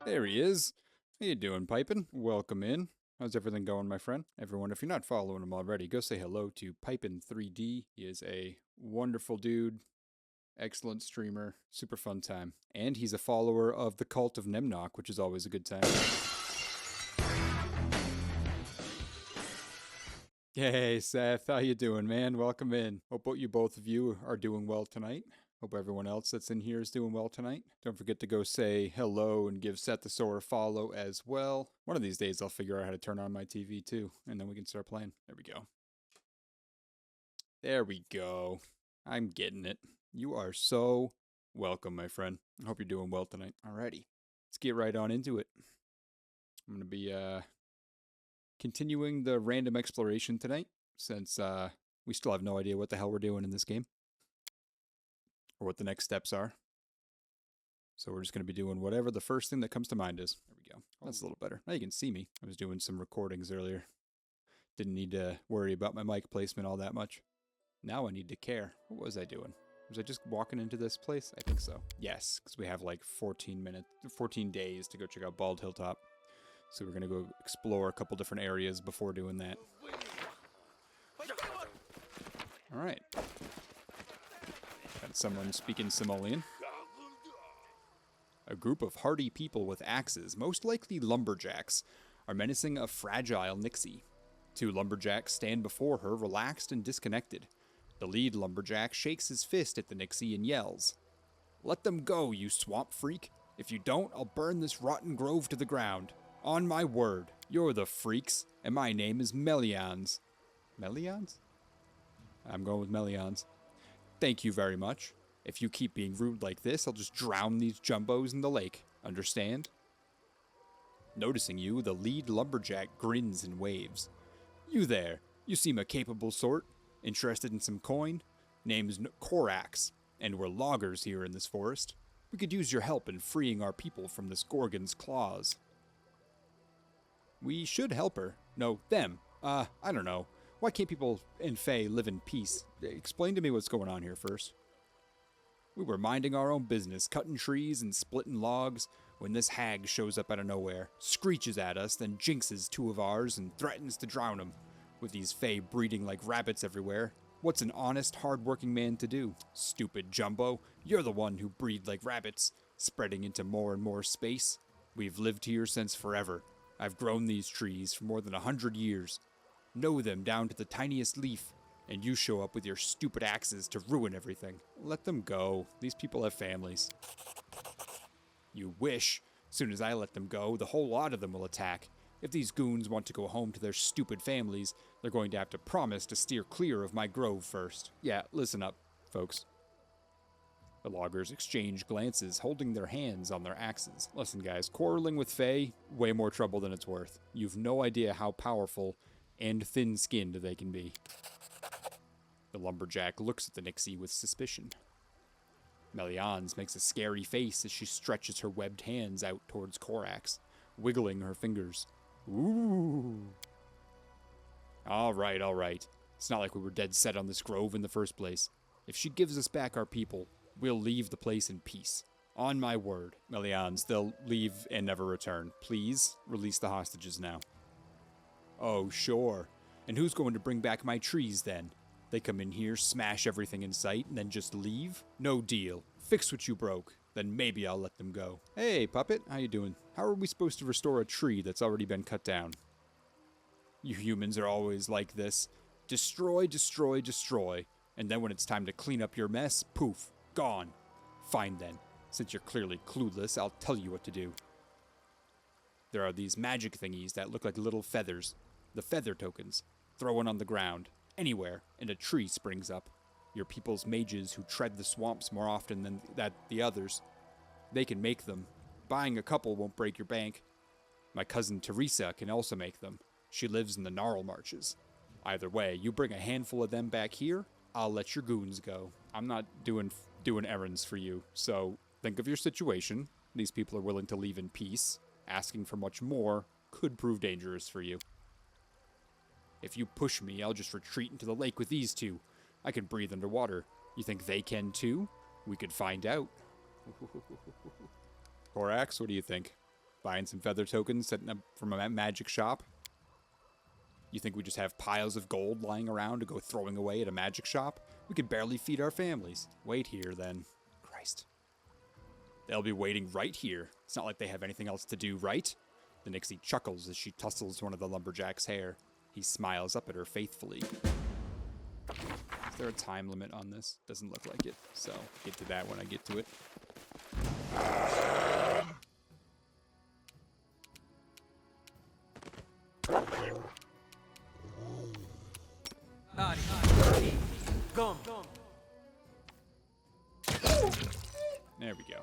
There he is. How you doing, Pipin? Welcome in. How's everything going, my friend? Everyone, if you're not following him already, go say hello to Pipin3D. He is a wonderful dude, excellent streamer, super fun time. And he's a follower of the cult of nok-nok, which is always a good time. Hey, Seth, how you doing, man? Welcome in. Hope you both of you are doing well tonight. Hope everyone else that's in here is doing well tonight. Don't forget to go say hello and give Seth the Soar a follow as well. One of these days I'll figure out how to turn on my TV too, and then we can start playing. There we go. There we go. I'm getting it. You are so welcome, my friend. I hope you're doing well tonight. Alrighty. Let's get right on into it. I'm going to be continuing the random exploration tonight, since we still have no idea what the hell we're doing in this game, or what the next steps are. So we're just going to be doing whatever the first thing that comes to mind is. There we go. That's a little better. Now you can see me. I was doing some recordings earlier. Didn't need to worry about my mic placement all that much. Now I need to care. What was I doing? Was I just walking into this place? I think so. Yes, because we have like 14 days to go check out Bald Hilltop. So we're going to go explore a couple different areas before doing that. Alright. Got someone speaking Simoleon. A group of hardy people with axes, most likely lumberjacks, are menacing a fragile Nixie. Two lumberjacks stand before her, relaxed and disconnected. The lead lumberjack shakes his fist at the Nixie and yells, "Let them go, you swamp freak. If you don't, I'll burn this rotten grove to the ground. On my word, you're the freaks, and my name is Melians." Melians? I'm going with Melians. "Thank you very much. If you keep being rude like this, I'll just drown these jumbos in the lake. Understand?" Noticing you, the lead lumberjack grins and waves. "You there. You seem a capable sort. Interested in some coin? Name's Korax, and we're loggers here in this forest. We could use your help in freeing our people from this Gorgon's claws." "We should help her. No, them. I don't know. Why can't people in Fae live in peace? Explain to me what's going on here first." "We were minding our own business, cutting trees and splitting logs, when this hag shows up out of nowhere, screeches at us, then jinxes two of ours and threatens to drown them. With these Fae breeding like rabbits everywhere, what's an honest, hard-working man to do? Stupid Jumbo, you're the one who breed like rabbits, spreading into more and more space. We've lived here since forever. I've grown these trees for more than 100 years. Know them down to the tiniest leaf, and you show up with your stupid axes to ruin everything. Let them go. These people have families." "You wish. Soon as I let them go, the whole lot of them will attack. If these goons want to go home to their stupid families, they're going to have to promise to steer clear of my grove first." Yeah, listen up, folks. The loggers exchange glances, holding their hands on their axes. Listen, guys, quarreling with Fae, way more trouble than it's worth. You've no idea how powerful and thin-skinned they can be. The lumberjack looks at the Nixie with suspicion. Melians makes a scary face as she stretches her webbed hands out towards Korax, wiggling her fingers. "Ooh." All right. It's not like we were dead set on this grove in the first place. If she gives us back our people, we'll leave the place in peace. On my word." "Melians, they'll leave and never return. Please, release the hostages now." "Oh, sure. And who's going to bring back my trees then? They come in here, smash everything in sight, and then just leave? No deal. Fix what you broke. Then maybe I'll let them go." "Hey, Puppet, how you doing? How are we supposed to restore a tree that's already been cut down?" "You humans are always like this. Destroy, destroy, destroy. And then when it's time to clean up your mess, poof, gone. Fine then. Since you're clearly clueless, I'll tell you what to do. There are these magic thingies that look like little feathers. The feather tokens. Throw one on the ground, anywhere, and a tree springs up. Your people's mages who tread the swamps more often than the others. They can make them. Buying a couple won't break your bank. My cousin Teresa can also make them. She lives in the Gnarl Marches. Either way, you bring a handful of them back here, I'll let your goons go. I'm not doing errands for you, so think of your situation. These people are willing to leave in peace. Asking for much more could prove dangerous for you. If you push me, I'll just retreat into the lake with these two. I can breathe underwater. You think they can too? We could find out." Korax, what do you think? Buying some feather tokens, setting up from a magic shop. You think we just have piles of gold lying around to go throwing away at a magic shop? We could barely feed our families. Wait here, then. Christ. They'll be waiting right here. It's not like they have anything else to do, right? The Nixie chuckles as she tussles one of the lumberjack's hair. He smiles up at her faithfully. Is there a time limit on this? Doesn't look like it, so get to that when I get to it. There we go.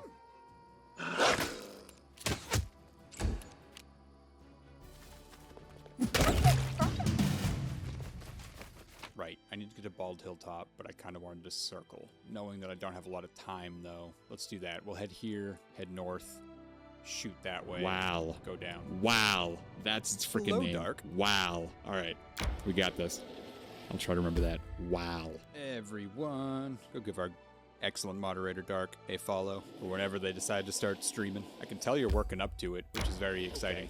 Right, I need to get to Bald Hilltop, but I kind of wanted to circle. Knowing that I don't have a lot of time, though. Let's do that. We'll head here, head north, shoot that way. Wow. Go down. Wow. That's its freaking name. Dark. Wow. All right. We got this. I'll try to remember that. Wow. Everyone, go give our excellent moderator Dark a follow or whenever they decide to start streaming. I can tell you're working up to it, which is very exciting.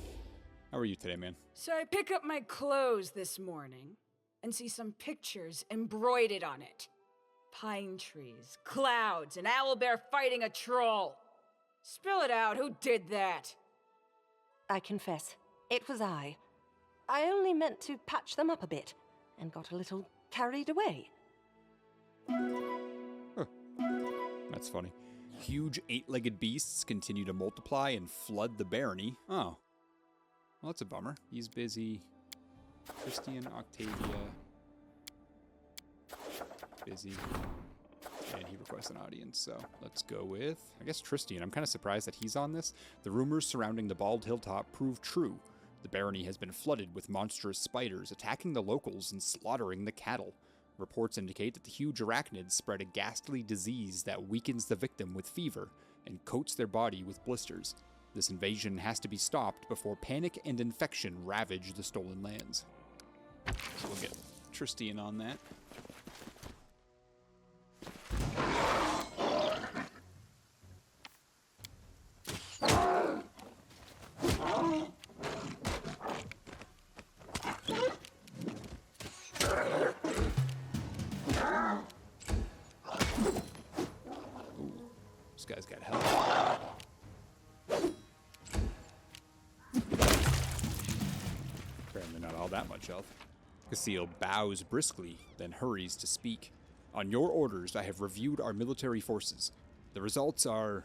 How are you today, man? So I pick up my clothes this morning and see some pictures embroidered on it. Pine trees, clouds, an owlbear fighting a troll. Spill it out, who did that? I confess, it was I. I only meant to patch them up a bit, and got a little carried away. Huh. That's funny. Huge eight-legged beasts continue to multiply and flood the barony. Oh. Well, that's a bummer. He's busy. Tristian, Octavia. Busy. And he requests an audience, so let's go with, I guess, Tristian. I'm kind of surprised that he's on this. The rumors surrounding the Bald Hilltop prove true. The barony has been flooded with monstrous spiders attacking the locals and slaughtering the cattle. Reports indicate that the huge arachnids spread a ghastly disease that weakens the victim with fever and coats their body with blisters. This invasion has to be stopped before panic and infection ravage the stolen lands. So we'll get Tristian on that. Guy's got health. Apparently not all that much health. Casil bows briskly, then hurries to speak. On your orders, I have reviewed our military forces. The results are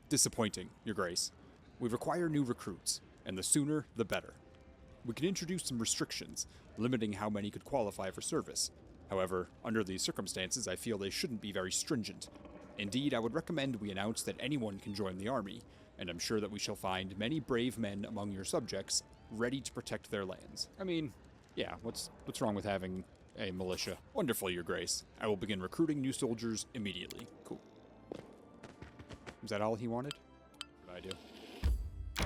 disappointing, Your Grace. We require new recruits, and the sooner, the better. We can introduce some restrictions, limiting how many could qualify for service. However, under these circumstances, I feel they shouldn't be very stringent. Indeed, I would recommend we announce that anyone can join the army, and I'm sure that we shall find many brave men among your subjects ready to protect their lands. I mean, yeah, what's wrong with having a militia? Wonderful, Your Grace. I will begin recruiting new soldiers immediately. Cool. Was that all he wanted? What did I do?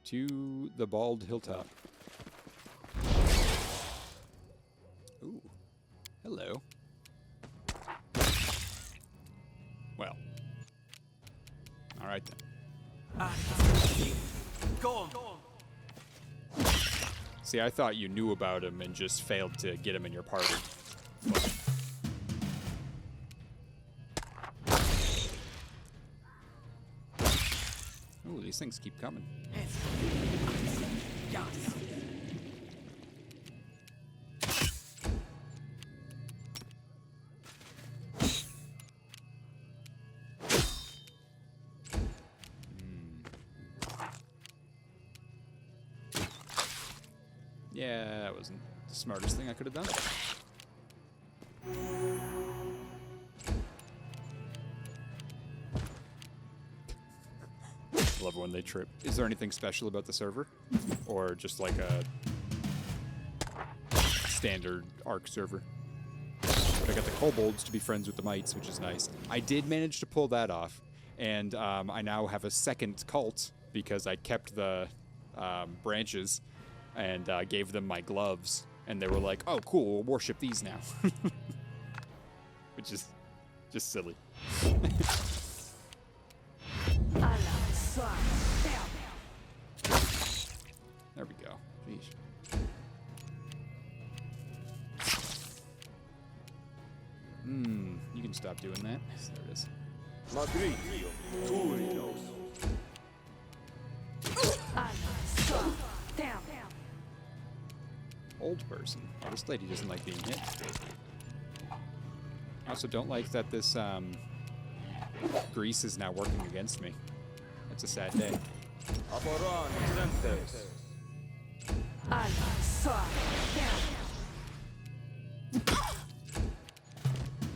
To the Bald Hilltop. Ooh. Hello. Well. Alright then. Go on. See, I thought you knew about him and just failed to get him in your party. Ooh, these things keep coming. Yeah, that wasn't the smartest thing I could have done. Love when they trip. Is there anything special about the server? Or just like a standard Ark server? But I got the kobolds to be friends with the mites, which is nice. I did manage to pull that off. And I now have a second cult because I kept the branches and gave them my gloves, and they were like, oh, cool, we'll worship these now. Which is just silly. You can stop doing that. There it is. Magritio, Turinos. Down. Old person. Oh, this lady doesn't like being hit. I also don't like that this grease is now working against me. That's a sad day. Aboran, Trentes. There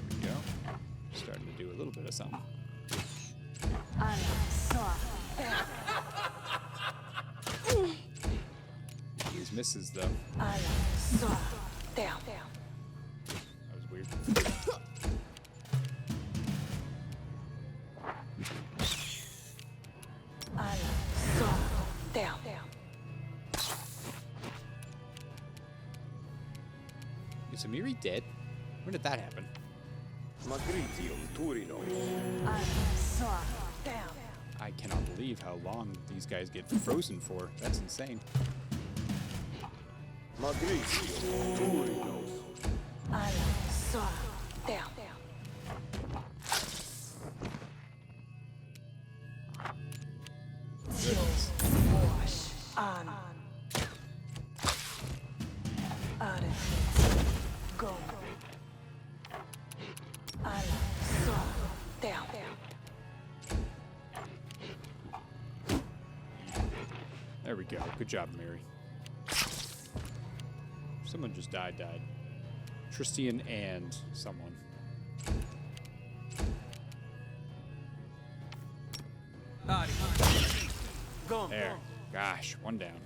we go. Starting to do a little bit of something. These misses though. That was weird. Is Amiri dead? When did that happen? Magritio, Turinos. I cannot believe how long these guys get frozen for. That's insane. Magritio, Turinos. There we go. Good job, Mary. Someone just died. Tristian and someone. There. Gosh, one down.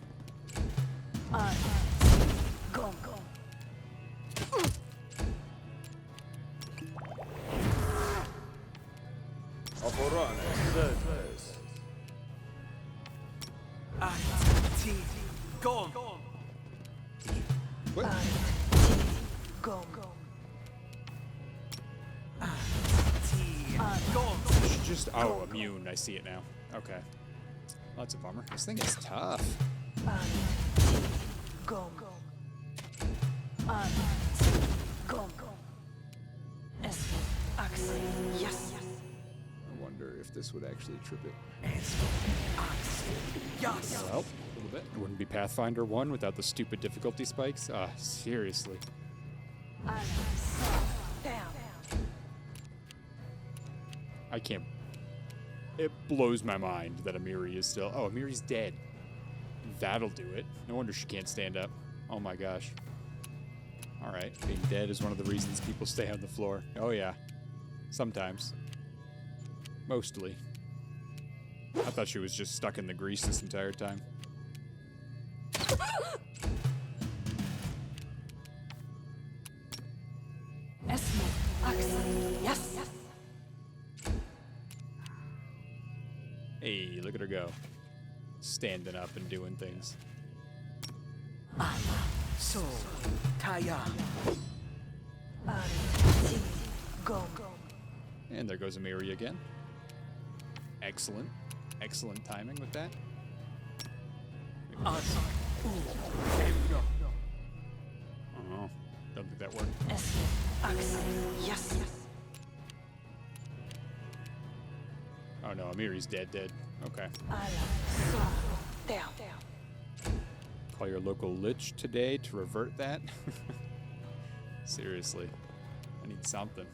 Aboran, Trentes. Gone. What? She just immune. I see it now. Okay. Well, that's a bummer. This thing is tough. I wonder if this would actually trip it. That'll help a little bit. It wouldn't be Pathfinder 1 without the stupid difficulty spikes. Seriously. I can't. It blows my mind that Amiri is still. Oh, Amiri's dead. That'll do it. No wonder she can't stand up. Oh my gosh. Alright, being dead is one of the reasons people stay on the floor. Oh yeah. Sometimes. Mostly. I thought she was just stuck in the grease this entire time. Hey, look at her go. Standing up and doing things. So, Taya. And there goes Amiri again. Excellent. Excellent timing with that. Oh, don't think that worked. Oh no, Amiri's dead. Okay. Call your local lich today to revert that? Seriously. I need something.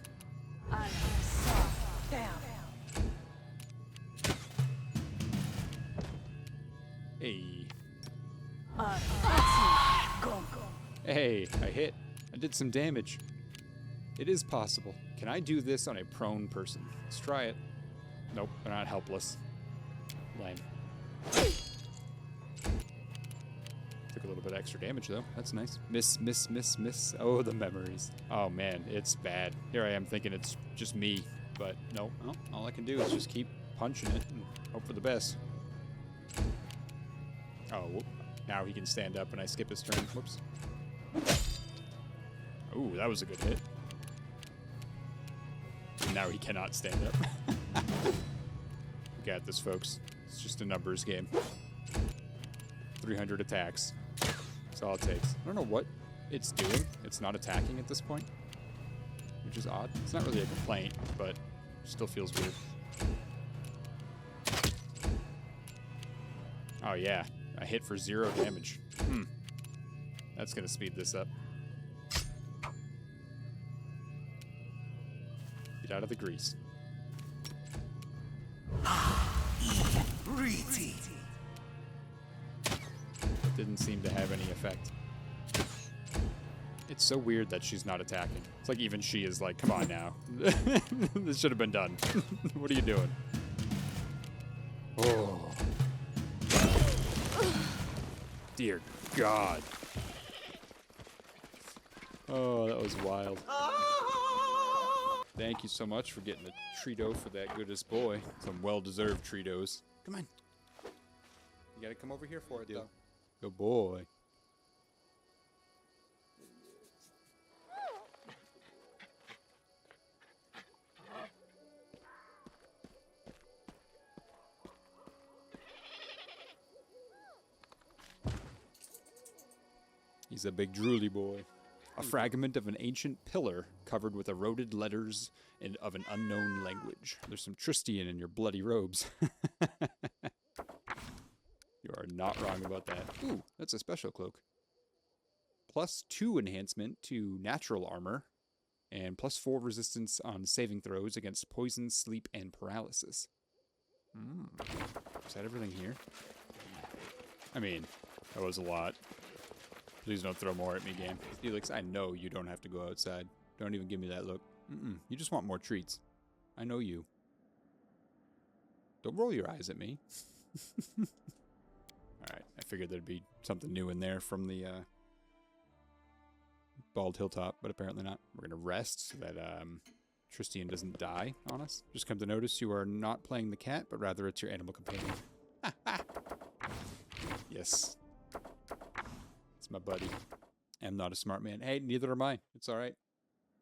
Hey. Hey, I hit. I did some damage. It is possible. Can I do this on a prone person? Let's try it. Nope, they're not helpless. Lame. Took a little bit of extra damage though. That's nice. Miss. Oh, the memories. Oh man, it's bad. Here I am thinking it's just me, but no. Well, all I can do is just keep punching it and hope for the best. Oh, whoop. Now he can stand up and I skip his turn. Whoops. Ooh, that was a good hit. And now he cannot stand up. We got this, folks. It's just a numbers game. 300 attacks. That's all it takes. I don't know what it's doing. It's not attacking at this point. which is odd. It's not really a complaint, but still feels weird. Oh yeah, I hit for 0 damage. That's gonna speed this up. Get out of the grease. Didn't seem to have any effect. It's so weird that she's not attacking. It's like even she is like, come on now. This should have been done. What are you doing? Oh. Dear God. Oh, that was wild. Thank you so much for getting a Treato for that goodest boy. Some well-deserved Treatos. Come on. You gotta come over here for it, though. Good boy. He's a big drooly boy. A fragment of an ancient pillar covered with eroded letters of an unknown language. There's some Tristian in your bloody robes. You are not wrong about that. Ooh, that's a special cloak. +2 enhancement to natural armor, and +4 resistance on saving throws against poison, sleep, and paralysis. Is that everything here? I mean, that was a lot. Please don't throw more at me, game. Steelyx, I know you don't have to go outside. Don't even give me that look. You just want more treats. I know you. Don't roll your eyes at me. Alright, I figured there'd be something new in there from the bald hilltop, but apparently not. We're gonna rest so that Tristian doesn't die on us. Just come to notice you are not playing the cat, but rather it's your animal companion. Yes. It's my buddy. I'm not a smart man. Hey, neither am I. It's alright.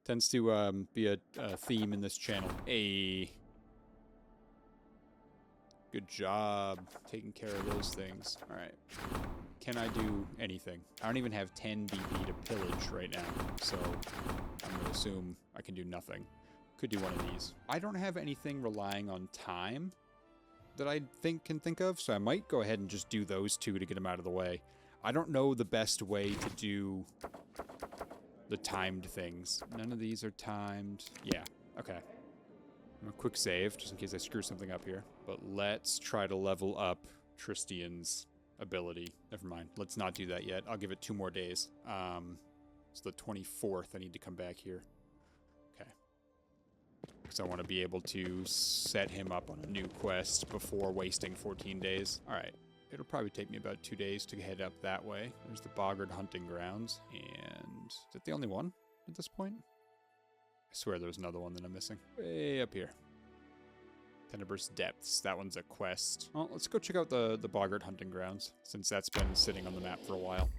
Tends to be a theme in this channel. Hey. Good job taking care of those things. Alright. Can I do anything? I don't even have 10 BP to pillage right now, so I'm going to assume I can do nothing. Could do one of these. I don't have anything relying on time that I can think of, so I might go ahead and just do those two to get them out of the way. I don't know the best way to do the timed things. None of these are timed. Yeah, okay. I'm gonna quick save, just in case I screw something up here. But let's try to level up Tristian's ability. Never mind, let's not do that yet. I'll give it 2 more days. It's the 24th, I need to come back here. Okay. Because I want to be able to set him up on a new quest before wasting 14 days. Alright. It'll probably take me about 2 days to head up that way. There's the Boggard hunting grounds. And is it the only one at this point? I swear there was another one that I'm missing. Way up here. Tenebrous Depths. That one's a quest. Well, let's go check out the Boggard hunting grounds, since that's been sitting on the map for a while.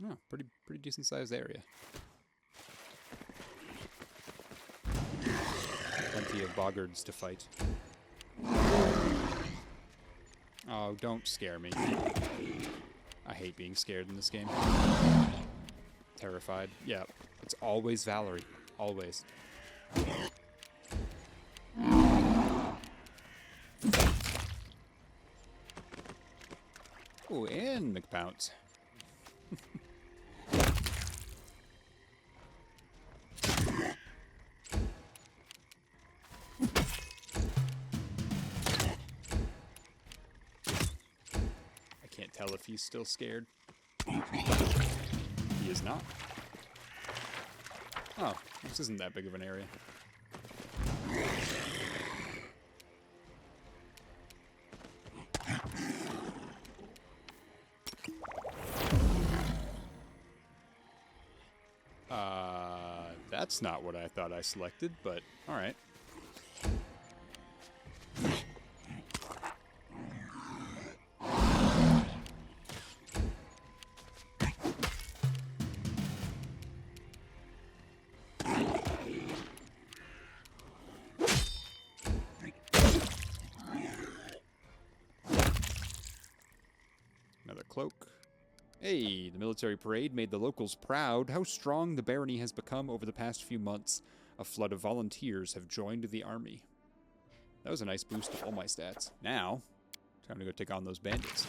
Oh, pretty decent sized area. Plenty of Boggards to fight. Oh, don't scare me. I hate being scared in this game. Terrified. Yeah, it's always Valerie. Always. Ooh, and McBounce. Tell if he's still scared. He is not. Oh, this isn't that big of an area. That's not what I thought I selected, but alright. Cloak. Hey, the military parade made the locals proud how strong the barony has become over the past few months. A flood of volunteers have joined the army. That was a nice boost to all my stats. Now, time to go take on those bandits.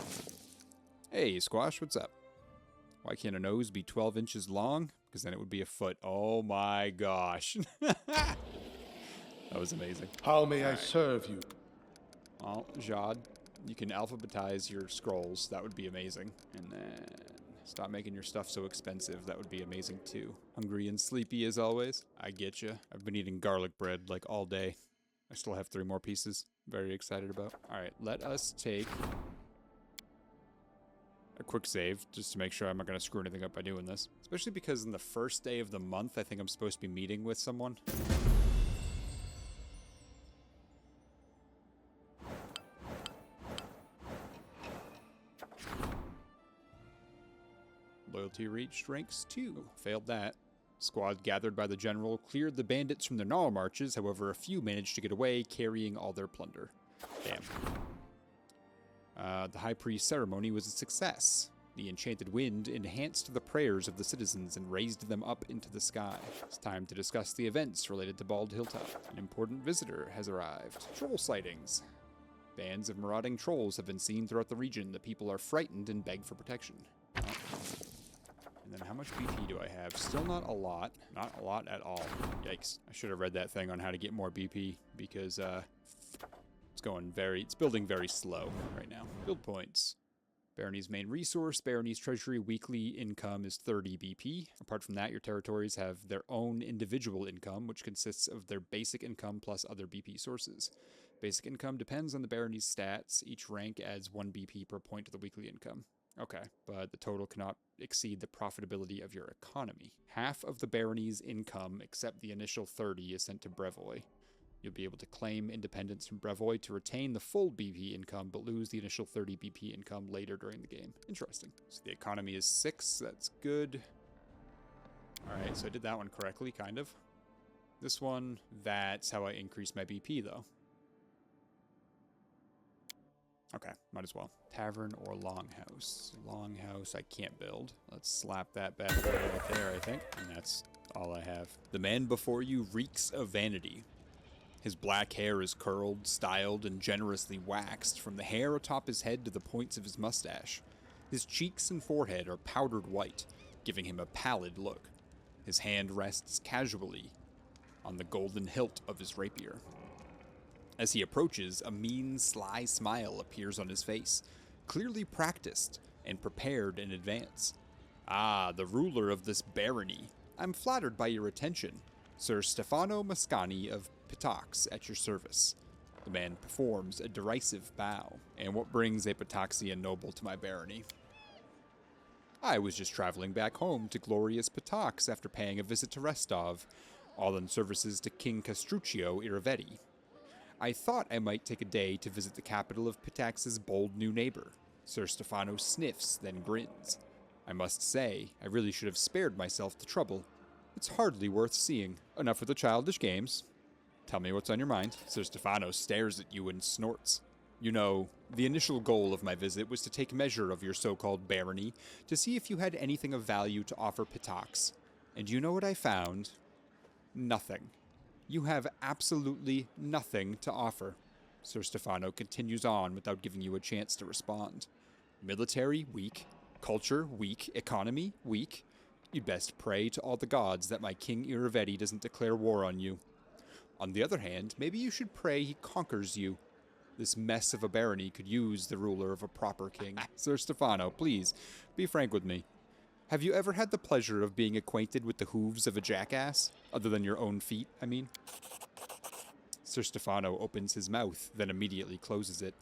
Hey, Squash, what's up? Why can't a nose be 12 inches long? Because then it would be a foot. Oh my gosh. That was amazing. How may I serve you? Well, Jad, you can alphabetize your scrolls. That would be amazing. And then stop making your stuff so expensive. That would be amazing too. Hungry and sleepy as always. I get you. I've been eating garlic bread like all day. I still have 3 more pieces. Very excited about. All right, let us take a quick save just to make sure I'm not going to screw anything up by doing this. Especially because in the first day of the month, I think I'm supposed to be meeting with someone. Loyalty reached ranks 2. Failed that. Squad gathered by the general cleared the bandits from their gnarl marches, however a few managed to get away carrying all their plunder. Damn. The high priest ceremony was a success. The enchanted wind enhanced the prayers of the citizens and raised them up into the sky. It's time to discuss the events related to Bald Hilltop. An important visitor has arrived. Troll sightings. Bands of marauding trolls have been seen throughout the region. The people are frightened and beg for protection. And then how much BP do I have? Still not a lot. Not a lot at all. Yikes. I should have read that thing on how to get more BP because it's building very slow right now. Build points. Barony's main resource, Barony's treasury weekly income is 30 BP. Apart from that, your territories have their own individual income, which consists of their basic income plus other BP sources. Basic income depends on the Barony's stats. Each rank adds 1 BP per point to the weekly income. Okay, but the total cannot exceed the profitability of your economy. Half of the Barony's income, except the initial 30, is sent to Brevoy. You'll be able to claim independence from Brevoy to retain the full BP income, but lose the initial 30 BP income later during the game. Interesting. So the economy is 6, that's good. Alright, so I did that one correctly, kind of. This one, that's how I increase my BP, though. Okay, might as well. Tavern or longhouse? Longhouse I can't build. Let's slap that bad boy right there, I think. And that's all I have. The man before you reeks of vanity. His black hair is curled, styled, and generously waxed from the hair atop his head to the points of his mustache. His cheeks and forehead are powdered white, giving him a pallid look. His hand rests casually on the golden hilt of his rapier. As he approaches, a mean, sly smile appears on his face, clearly practiced and prepared in advance. Ah, the ruler of this barony. I'm flattered by your attention. Sir Stefano Mascani of Pitax at your service. The man performs a derisive bow. And what brings a Pitaxian noble to my barony? I was just traveling back home to glorious Pitax after paying a visit to Restov, all in services to King Castruccio Iravetti. I thought I might take a day to visit the capital of Pitax's bold new neighbor. Sir Stefano sniffs, then grins. I must say, I really should have spared myself the trouble. It's hardly worth seeing. Enough with the childish games. Tell me what's on your mind. Sir Stefano stares at you and snorts. You know, the initial goal of my visit was to take measure of your so-called barony, to see if you had anything of value to offer Pitax. And you know what I found? Nothing. You have absolutely nothing to offer. Sir Stefano continues on without giving you a chance to respond. Military, weak. Culture, weak. Economy, weak. You'd best pray to all the gods that my King Iravetti doesn't declare war on you. On the other hand, maybe you should pray he conquers you. This mess of a barony could use the ruler of a proper king. Sir Stefano, please, be frank with me. Have you ever had the pleasure of being acquainted with the hooves of a jackass? Other than your own feet, I mean? Sir Stefano opens his mouth, then immediately closes it.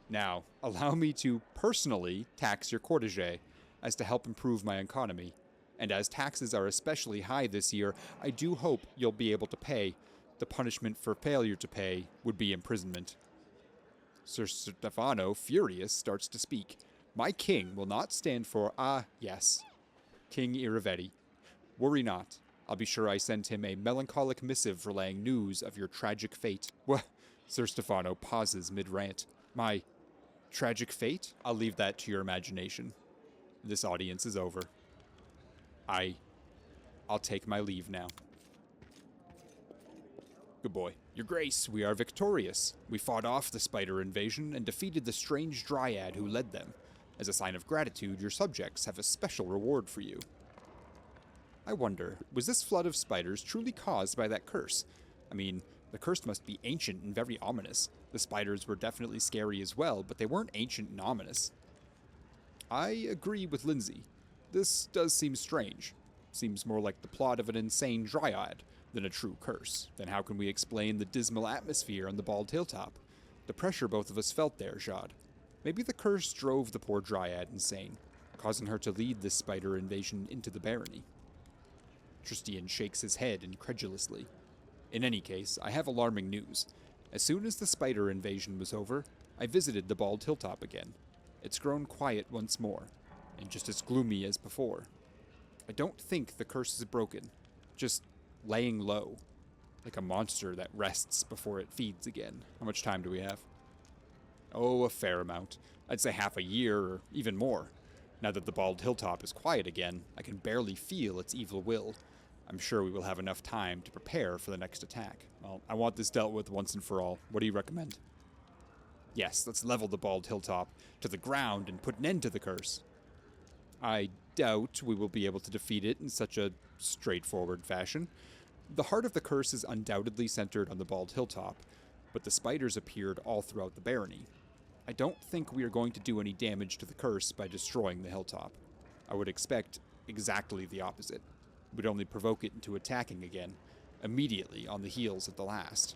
Now, allow me to personally tax your cortege, as to help improve my economy. And as taxes are especially high this year, I do hope you'll be able to pay. The punishment for failure to pay would be imprisonment. Sir Stefano, furious, starts to speak. My king will not stand for, yes, King Iravetti. Worry not. I'll be sure I send him a melancholic missive relaying news of your tragic fate. What? Sir Stefano pauses mid-rant. My tragic fate? I'll leave that to your imagination. This audience is over. I'll take my leave now. Good boy. Your Grace, we are victorious. We fought off the spider invasion and defeated the strange dryad who led them. As a sign of gratitude, your subjects have a special reward for you. I wonder, was this flood of spiders truly caused by that curse? I mean, the curse must be ancient and very ominous. The spiders were definitely scary as well, but they weren't ancient and ominous. I agree with Lindsay. This does seem strange. Seems more like the plot of an insane dryad than a true curse. Then how can we explain the dismal atmosphere on the bald hilltop? The pressure both of us felt there, Jade. Maybe the curse drove the poor dryad insane, causing her to lead this spider invasion into the barony. Tristian shakes his head incredulously. In any case, I have alarming news. As soon as the spider invasion was over, I visited the bald hilltop again. It's grown quiet once more, and just as gloomy as before. I don't think the curse is broken, just laying low, like a monster that rests before it feeds again. How much time do we have? Oh, a fair amount. I'd say half a year, or even more. Now that the bald hilltop is quiet again, I can barely feel its evil will. I'm sure we will have enough time to prepare for the next attack. Well, I want this dealt with once and for all. What do you recommend? Yes, let's level the bald hilltop to the ground and put an end to the curse. I doubt we will be able to defeat it in such a straightforward fashion. The heart of the curse is undoubtedly centered on the bald hilltop, but the spiders appeared all throughout the barony. I don't think we are going to do any damage to the curse by destroying the hilltop. I would expect exactly the opposite. We'd only provoke it into attacking again, immediately on the heels of the last.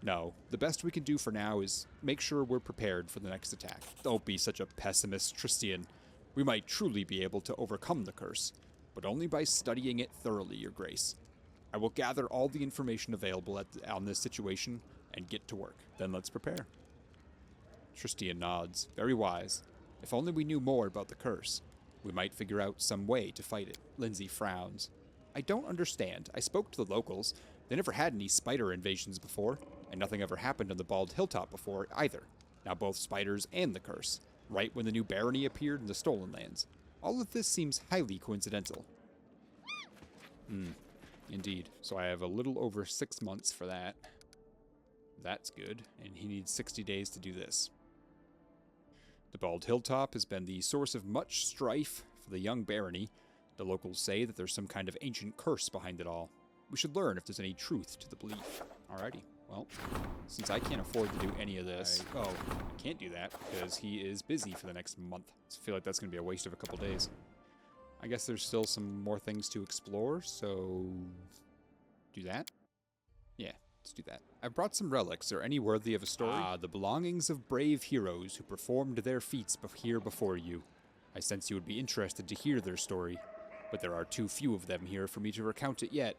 No, the best we can do for now is make sure we're prepared for the next attack. Don't be such a pessimist, Tristian. We might truly be able to overcome the curse, but only by studying it thoroughly, Your Grace. I will gather all the information available on this situation and get to work. Then let's prepare. Tristian nods. Very wise. If only we knew more about the curse, we might figure out some way to fight it. Lindsay frowns. I don't understand. I spoke to the locals. They never had any spider invasions before, and nothing ever happened on the bald hilltop before either. Now both spiders and the curse, right when the new barony appeared in the Stolen Lands. All of this seems highly coincidental. Indeed. So I have a little over 6 months for that. That's good, and he needs 60 days to do this. The bald hilltop has been the source of much strife for the young barony. The locals say that there's some kind of ancient curse behind it all. We should learn if there's any truth to the belief. Alrighty. Well, since I can't afford to do any of this... I can't do that because he is busy for the next month. I feel like that's going to be a waste of a couple days. I guess there's still some more things to explore, so... do that? Yeah, let's do that. I've brought some relics. Are any worthy of a story? The belongings of brave heroes who performed their feats here before you. I sense you would be interested to hear their story, but there are too few of them here for me to recount it yet.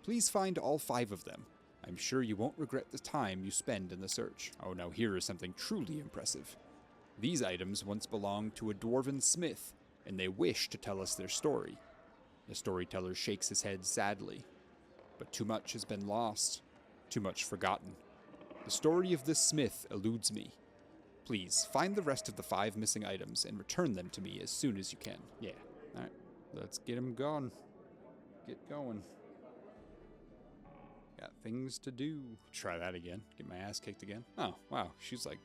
Please find all 5 of them. I'm sure you won't regret the time you spend in the search. Oh, now here is something truly impressive. These items once belonged to a dwarven smith, and they wish to tell us their story. The storyteller shakes his head sadly. But too much has been lost, too much forgotten. The story of this smith eludes me. Please, find the rest of the 5 missing items and return them to me as soon as you can. Yeah, alright, let's get him gone. Get going. Got things to do. Try that again. Get my ass kicked again. Oh, wow. She's like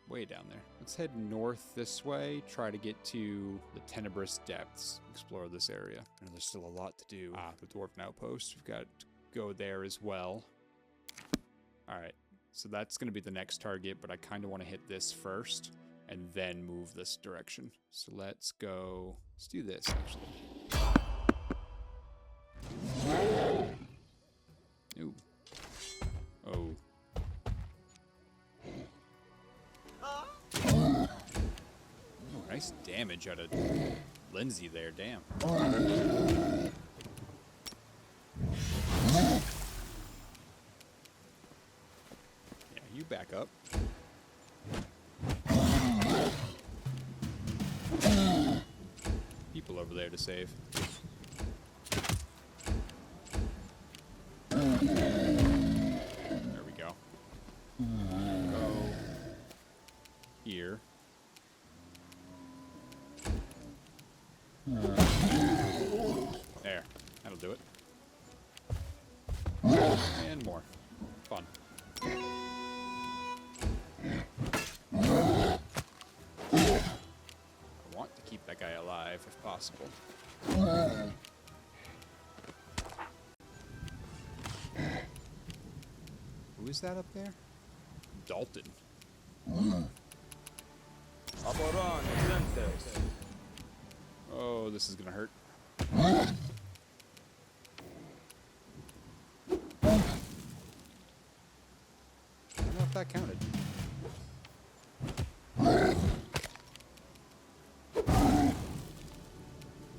way down there. Let's head north this way. Try to get to the Tenebrous Depths. Explore this area. I know there's still a lot to do. The Dwarven Outpost. We've got to go there as well. Alright. So that's going to be the next target, but I kind of want to hit this first and then move this direction. So let's go. Let's do this, actually. Ooh. Oh. Ooh, nice damage out of Lindsay there, damn. Yeah, you back up. People over there to save. There we go. Go here. And more. Fun. I want to keep that guy alive if possible. Who is that up there? Dalton. Aboran Zentes. Oh, this is gonna hurt. I don't know if that counted.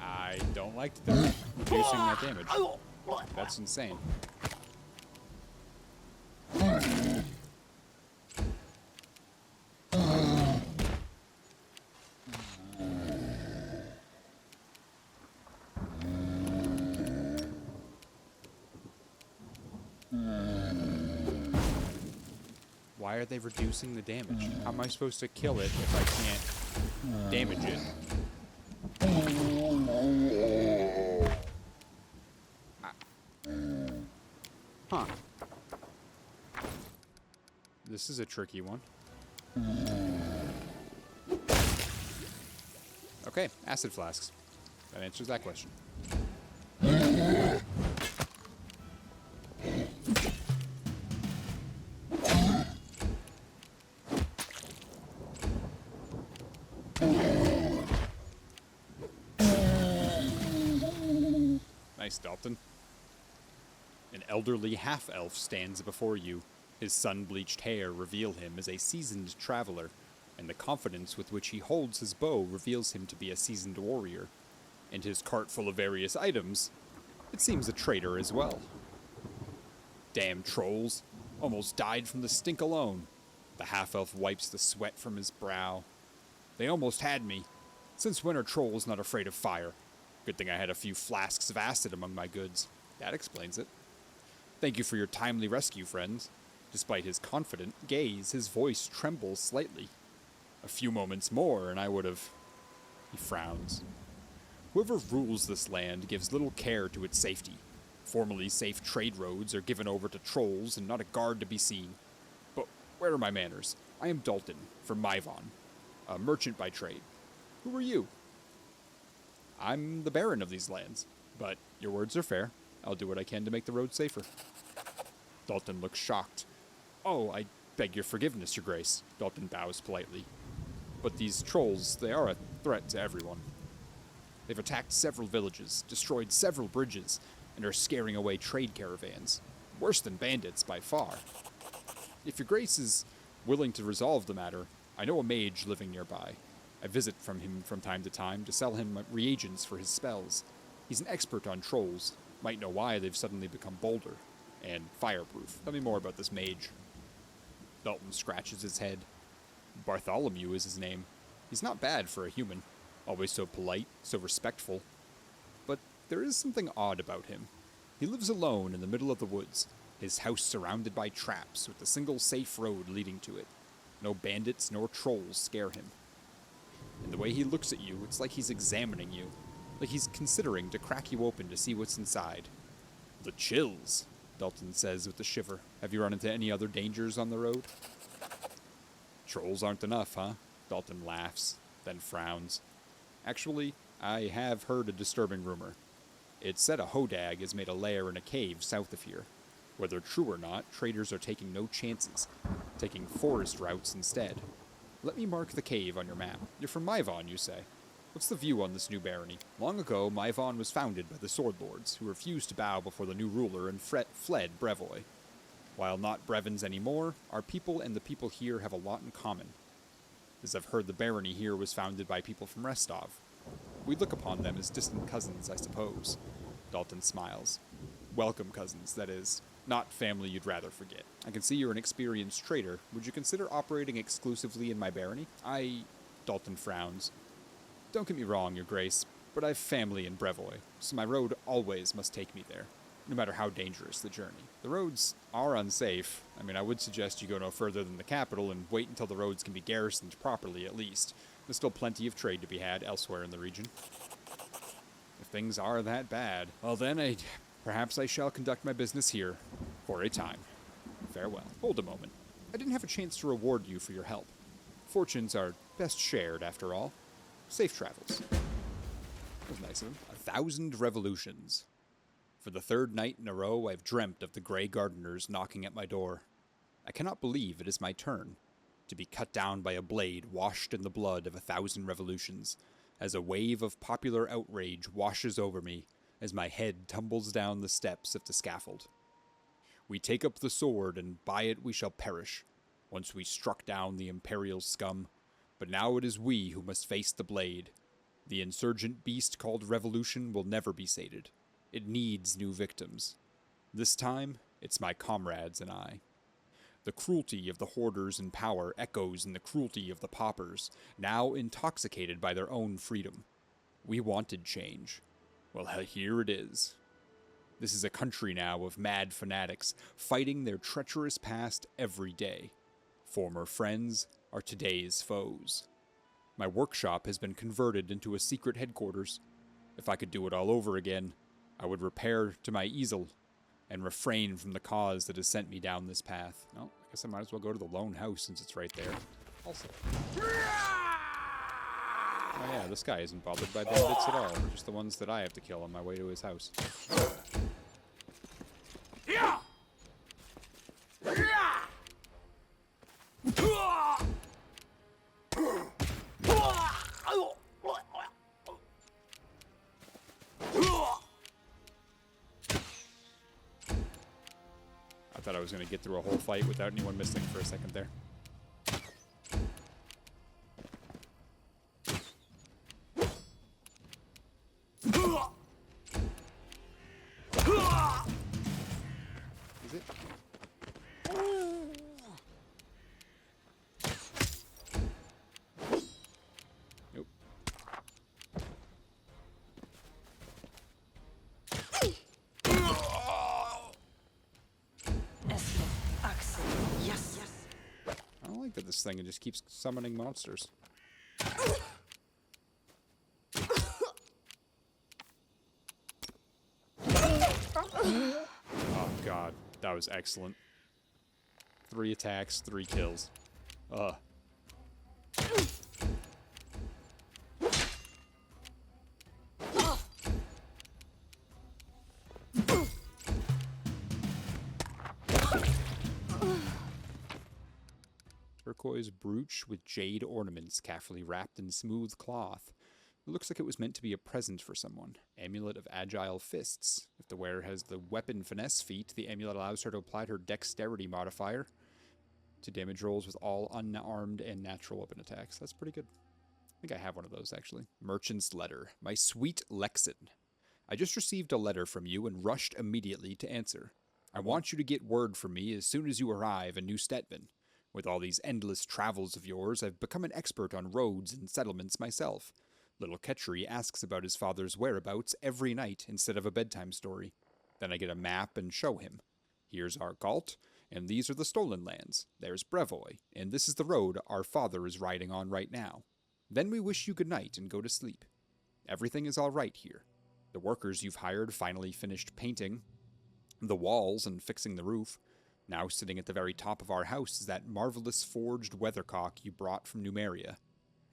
I don't like that they're reducing that damage. That's insane. Why are they reducing the damage? How am I supposed to kill it if I can't damage it? Huh. This is a tricky one. Okay, acid flasks. That answers that question. Nice, Dalton. An elderly half-elf stands before you. His sun-bleached hair reveal him as a seasoned traveler, and the confidence with which he holds his bow reveals him to be a seasoned warrior. And his cart full of various items, it seems a trader as well. Damn trolls. Almost died from the stink alone. The half-elf wipes the sweat from his brow. They almost had me. Since when are trolls not afraid of fire? Good thing I had a few flasks of acid among my goods. That explains it. Thank you for your timely rescue, friends. Despite his confident gaze, his voice trembles slightly. A few moments more, and I would have... He frowns. Whoever rules this land gives little care to its safety. Formerly safe trade roads are given over to trolls and not a guard to be seen. But where are my manners? I am Dalton, from Myvon, a merchant by trade. Who are you? I'm the Baron of these lands, but your words are fair. I'll do what I can to make the road safer. Dalton looks shocked. Oh, I beg your forgiveness, your grace. Dalton bows politely. But these trolls, they are a threat to everyone. They've attacked several villages, destroyed several bridges, and are scaring away trade caravans. Worse than bandits by far. If your grace is willing to resolve the matter, I know a mage living nearby. I visit from him from time to sell him reagents for his spells. He's an expert on trolls. Might know why they've suddenly become bolder and fireproof. Tell me more about this mage. Dalton scratches his head. Bartholomew is his name. He's not bad for a human. Always so polite, so respectful. But there is something odd about him. He lives alone in the middle of the woods, his house surrounded by traps with a single safe road leading to it. No bandits nor trolls scare him. And the way he looks at you, it's like he's examining you. Like he's considering to crack you open to see what's inside. The chills, Dalton says with a shiver. Have you run into any other dangers on the road? Trolls aren't enough, huh? Dalton laughs, then frowns. Actually, I have heard a disturbing rumor. It's said a hodag has made a lair in a cave south of here. Whether true or not, traders are taking no chances, taking forest routes instead. Let me mark the cave on your map. You're from Myvon, you say. What's the view on this new barony? Long ago, Myvon was founded by the Swordlords, who refused to bow before the new ruler and fled Brevoy. While not Brevins anymore, our people and the people here have a lot in common. As I've heard, the barony here was founded by people from Restov. We look upon them as distant cousins, I suppose. Dalton smiles. Welcome cousins, that is. Not family you'd rather forget. I can see you're an experienced trader. Would you consider operating exclusively in my barony? Dalton frowns. Don't get me wrong, your grace, but I've family in Brevoy, so my road always must take me there, no matter how dangerous the journey. The roads are unsafe. I would suggest you go no further than the capital and wait until the roads can be garrisoned properly, at least. There's still plenty of trade to be had elsewhere in the region. If things are that bad, well then, perhaps I shall conduct my business here. For a time. Farewell. Hold a moment. I didn't have a chance to reward you for your help. Fortunes are best shared, after all. Safe travels. That was nice of him. 1,000 revolutions. For the third night in a row, I've dreamt of the Grey Gardeners knocking at my door. I cannot believe it is my turn to be cut down by a blade washed in the blood of 1,000 revolutions, as a wave of popular outrage washes over me as my head tumbles down the steps of the scaffold. We take up the sword, and by it we shall perish, once we struck down the imperial scum, but now it is we who must face the blade. The insurgent beast called revolution will never be sated. It needs new victims. This time, it's my comrades and I. The cruelty of the hoarders in power echoes in the cruelty of the paupers, now intoxicated by their own freedom. We wanted change. Well, here it is. This is a country now of mad fanatics, fighting their treacherous past every day. Former friends are today's foes. My workshop has been converted into a secret headquarters. If I could do it all over again, I would repair to my easel and refrain from the cause that has sent me down this path. Well, I guess I might as well go to the lone house since it's right there. Also. Oh yeah, this guy isn't bothered by bandits at all. Just the ones that I have to kill on my way to his house. I thought I was going to get through a whole fight without anyone missing for a second there. Is it? Nope. Yes. I don't like that this thing just keeps summoning monsters. Oh god, that was excellent. 3 attacks, 3 kills. Ugh. Turquoise brooch with jade ornaments carefully wrapped in smooth cloth. It looks like it was meant to be a present for someone. Amulet of agile fists. If the wearer has the weapon finesse feat, the amulet allows her to apply her dexterity modifier to damage rolls with all unarmed and natural weapon attacks. That's pretty good. I think I have one of those, actually. Merchant's letter. My sweet Lexin. I just received a letter from you and rushed immediately to answer. I want you to get word from me as soon as you arrive in New Stettin. With all these endless travels of yours, I've become an expert on roads and settlements myself. Little Ketchery asks about his father's whereabouts every night instead of a bedtime story. Then I get a map and show him. Here's our Galt, and these are the stolen lands. There's Brevoy, and this is the road our father is riding on right now. Then we wish you good night and go to sleep. Everything is all right here. The workers you've hired finally finished painting the walls and fixing the roof. Now sitting at the very top of our house is that marvelous forged weathercock you brought from Numeria.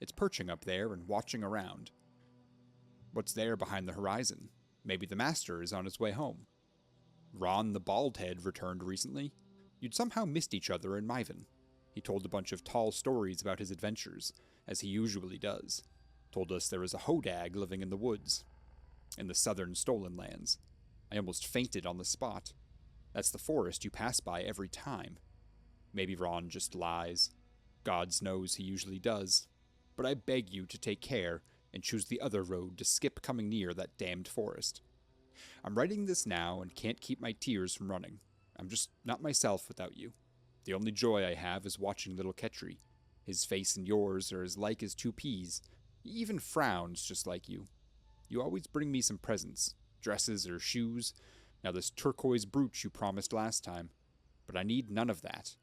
It's perching up there and watching around. What's there behind the horizon? Maybe the master is on his way home. Ron the Baldhead returned recently. You'd somehow missed each other in Myven. He told a bunch of tall stories about his adventures, as he usually does. Told us there was a hodag living in the woods, in the southern stolen lands. I almost fainted on the spot. That's the forest you pass by every time. Maybe Ron just lies. Gods knows he usually does. But I beg you to take care and choose the other road to skip coming near that damned forest. I'm writing this now and can't keep my tears from running. I'm just not myself without you. The only joy I have is watching little Ketchery. His face and yours are as like as 2 peas. He even frowns just like you. You always bring me some presents, dresses or shoes. Now this turquoise brooch you promised last time. But I need none of that.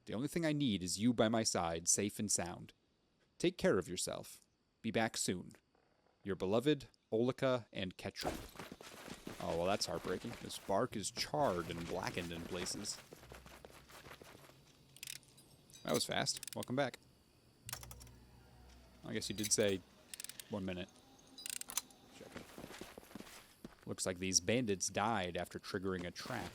The only thing I need is you by my side, safe and sound. Take care of yourself. Be back soon. Your beloved Olika and Ketchery. Oh, well, that's heartbreaking. This bark is charred and blackened in places. That was fast. Welcome back. I guess you did say 1 minute. Checking. Looks like these bandits died after triggering a trap.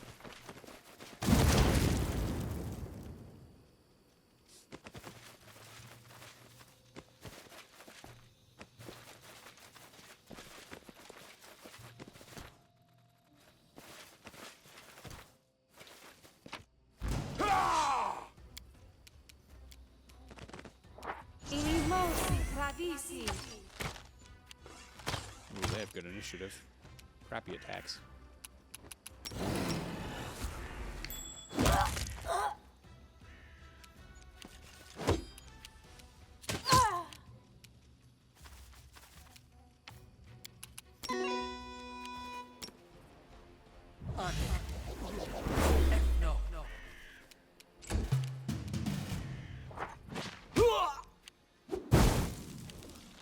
Ooh, they have good initiative. Crappy attacks.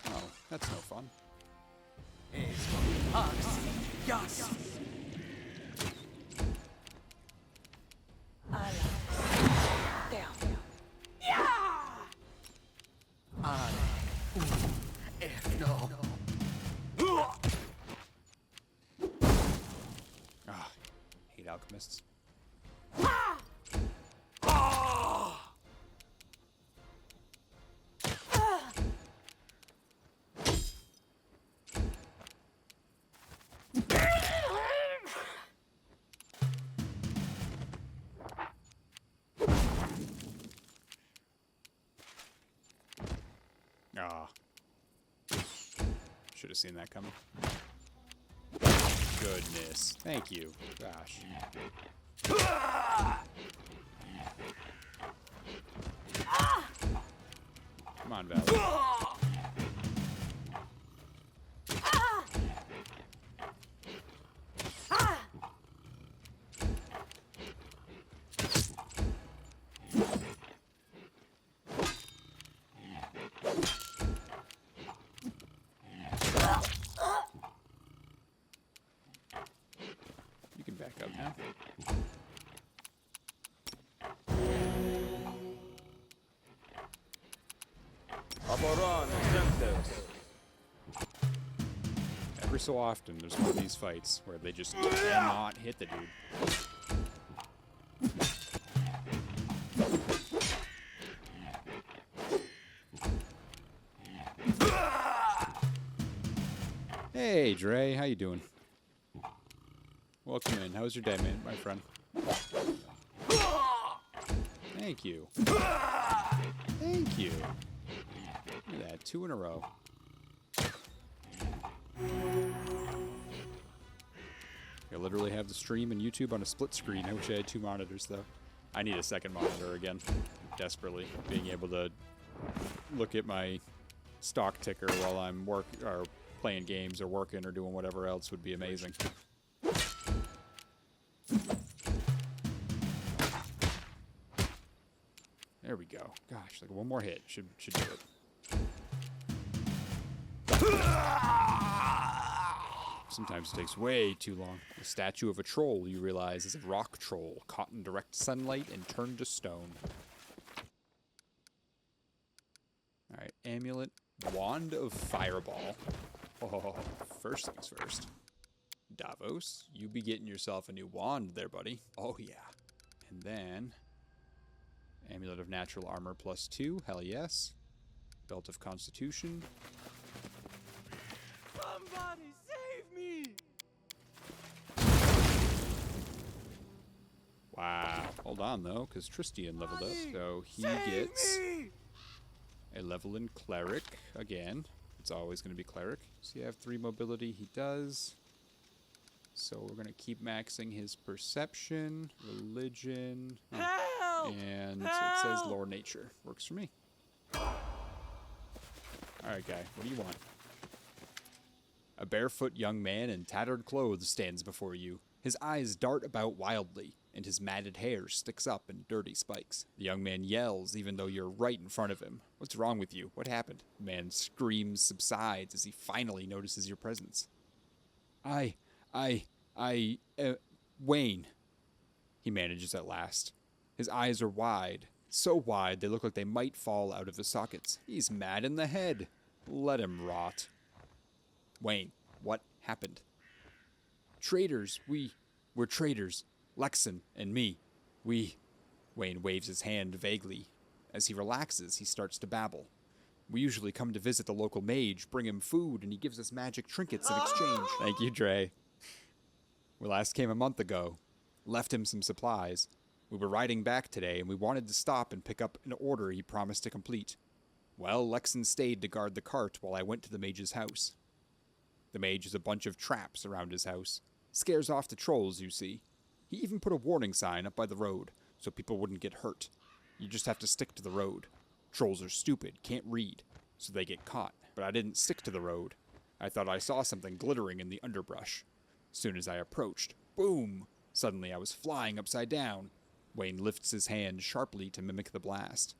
Oh, that's no fun. Ah, hate alchemists. Ah. Should have seen that coming. Goodness. Thank you. Gosh. Come on, Val. You can back up now. Aboran Sentex. Every so often, there's one of these fights where they just cannot hit the dude. Hey, Dre, how you doing? Welcome in. How's your day, man, my friend? Thank you. Thank you. Look at that, 2 in a row. I literally have the stream and YouTube on a split screen. I wish I had 2 monitors, though. I need a second monitor again, desperately. Being able to look at my stock ticker while I'm playing games or working or doing whatever else would be amazing. There we go. Gosh, like one more hit should do it. Sometimes it takes way too long. The statue of a troll, you realize, is a rock troll caught in direct sunlight and turned to stone. Alright, amulet. Wand of Fireball. Oh, first things first. Davos, you be getting yourself a new wand there, buddy. Oh, yeah. And then... Amulet of Natural Armor +2. Hell yes. Belt of Constitution. Somebody save me! Wow. Hold on, though, because Tristian leveled up. So he gets a level in Cleric again. It's always going to be Cleric. So you have 3 mobility. He does. So we're going to keep maxing his Perception, Religion, and it says Lore Nature. Works for me. Alright, guy. What do you want? A barefoot young man in tattered clothes stands before you. His eyes dart about wildly, and his matted hair sticks up in dirty spikes. The young man yells even though you're right in front of him. What's wrong with you? What happened? The man's screams subsides as he finally notices your presence. Wayne, he manages at last. His eyes are wide, so wide they look like they might fall out of his sockets. He's mad in the head. Let him rot. Wayne, what happened? Traitors, we're traitors. Lexon and me. Wayne waves his hand vaguely. As he relaxes, he starts to babble. We usually come to visit the local mage, bring him food, and he gives us magic trinkets in exchange. Thank you, Dre. We last came a month ago. Left him some supplies. We were riding back today, and we wanted to stop and pick up an order he promised to complete. Well, Lexon stayed to guard the cart while I went to the mage's house. The mage has a bunch of traps around his house. Scares off the trolls, you see. He even put a warning sign up by the road, so people wouldn't get hurt. You just have to stick to the road. Trolls are stupid, can't read, so they get caught. But I didn't stick to the road. I thought I saw something glittering in the underbrush. Soon as I approached, boom! Suddenly I was flying upside down. Wayne lifts his hand sharply to mimic the blast.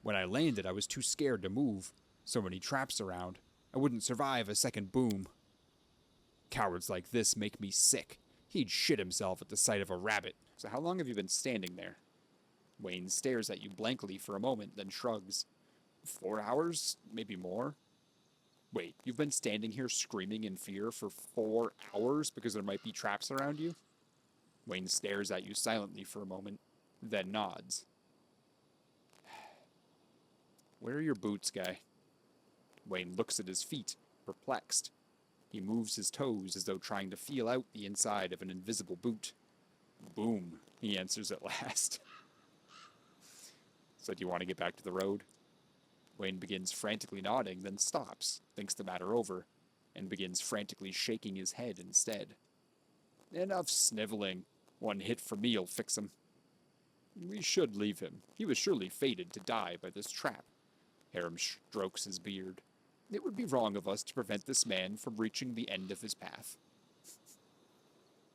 When I landed, I was too scared to move. So many traps around. I wouldn't survive a second boom. Cowards like this make me sick. He'd shit himself at the sight of a rabbit. So how long have you been standing there? Wayne stares at you blankly for a moment, then shrugs. 4 hours? Maybe more? Wait, you've been standing here screaming in fear for 4 hours because there might be traps around you? Wayne stares at you silently for a moment, then nods. Where are your boots, guy? Wayne looks at his feet, perplexed. He moves his toes as though trying to feel out the inside of an invisible boot. Boom, he answers at last. So do you want to get back to the road? Wayne begins frantically nodding, then stops, thinks the matter over, and begins frantically shaking his head instead. Enough sniveling. One hit from me'll fix him. We should leave him. He was surely fated to die by this trap. Harem strokes his beard. It would be wrong of us to prevent this man from reaching the end of his path.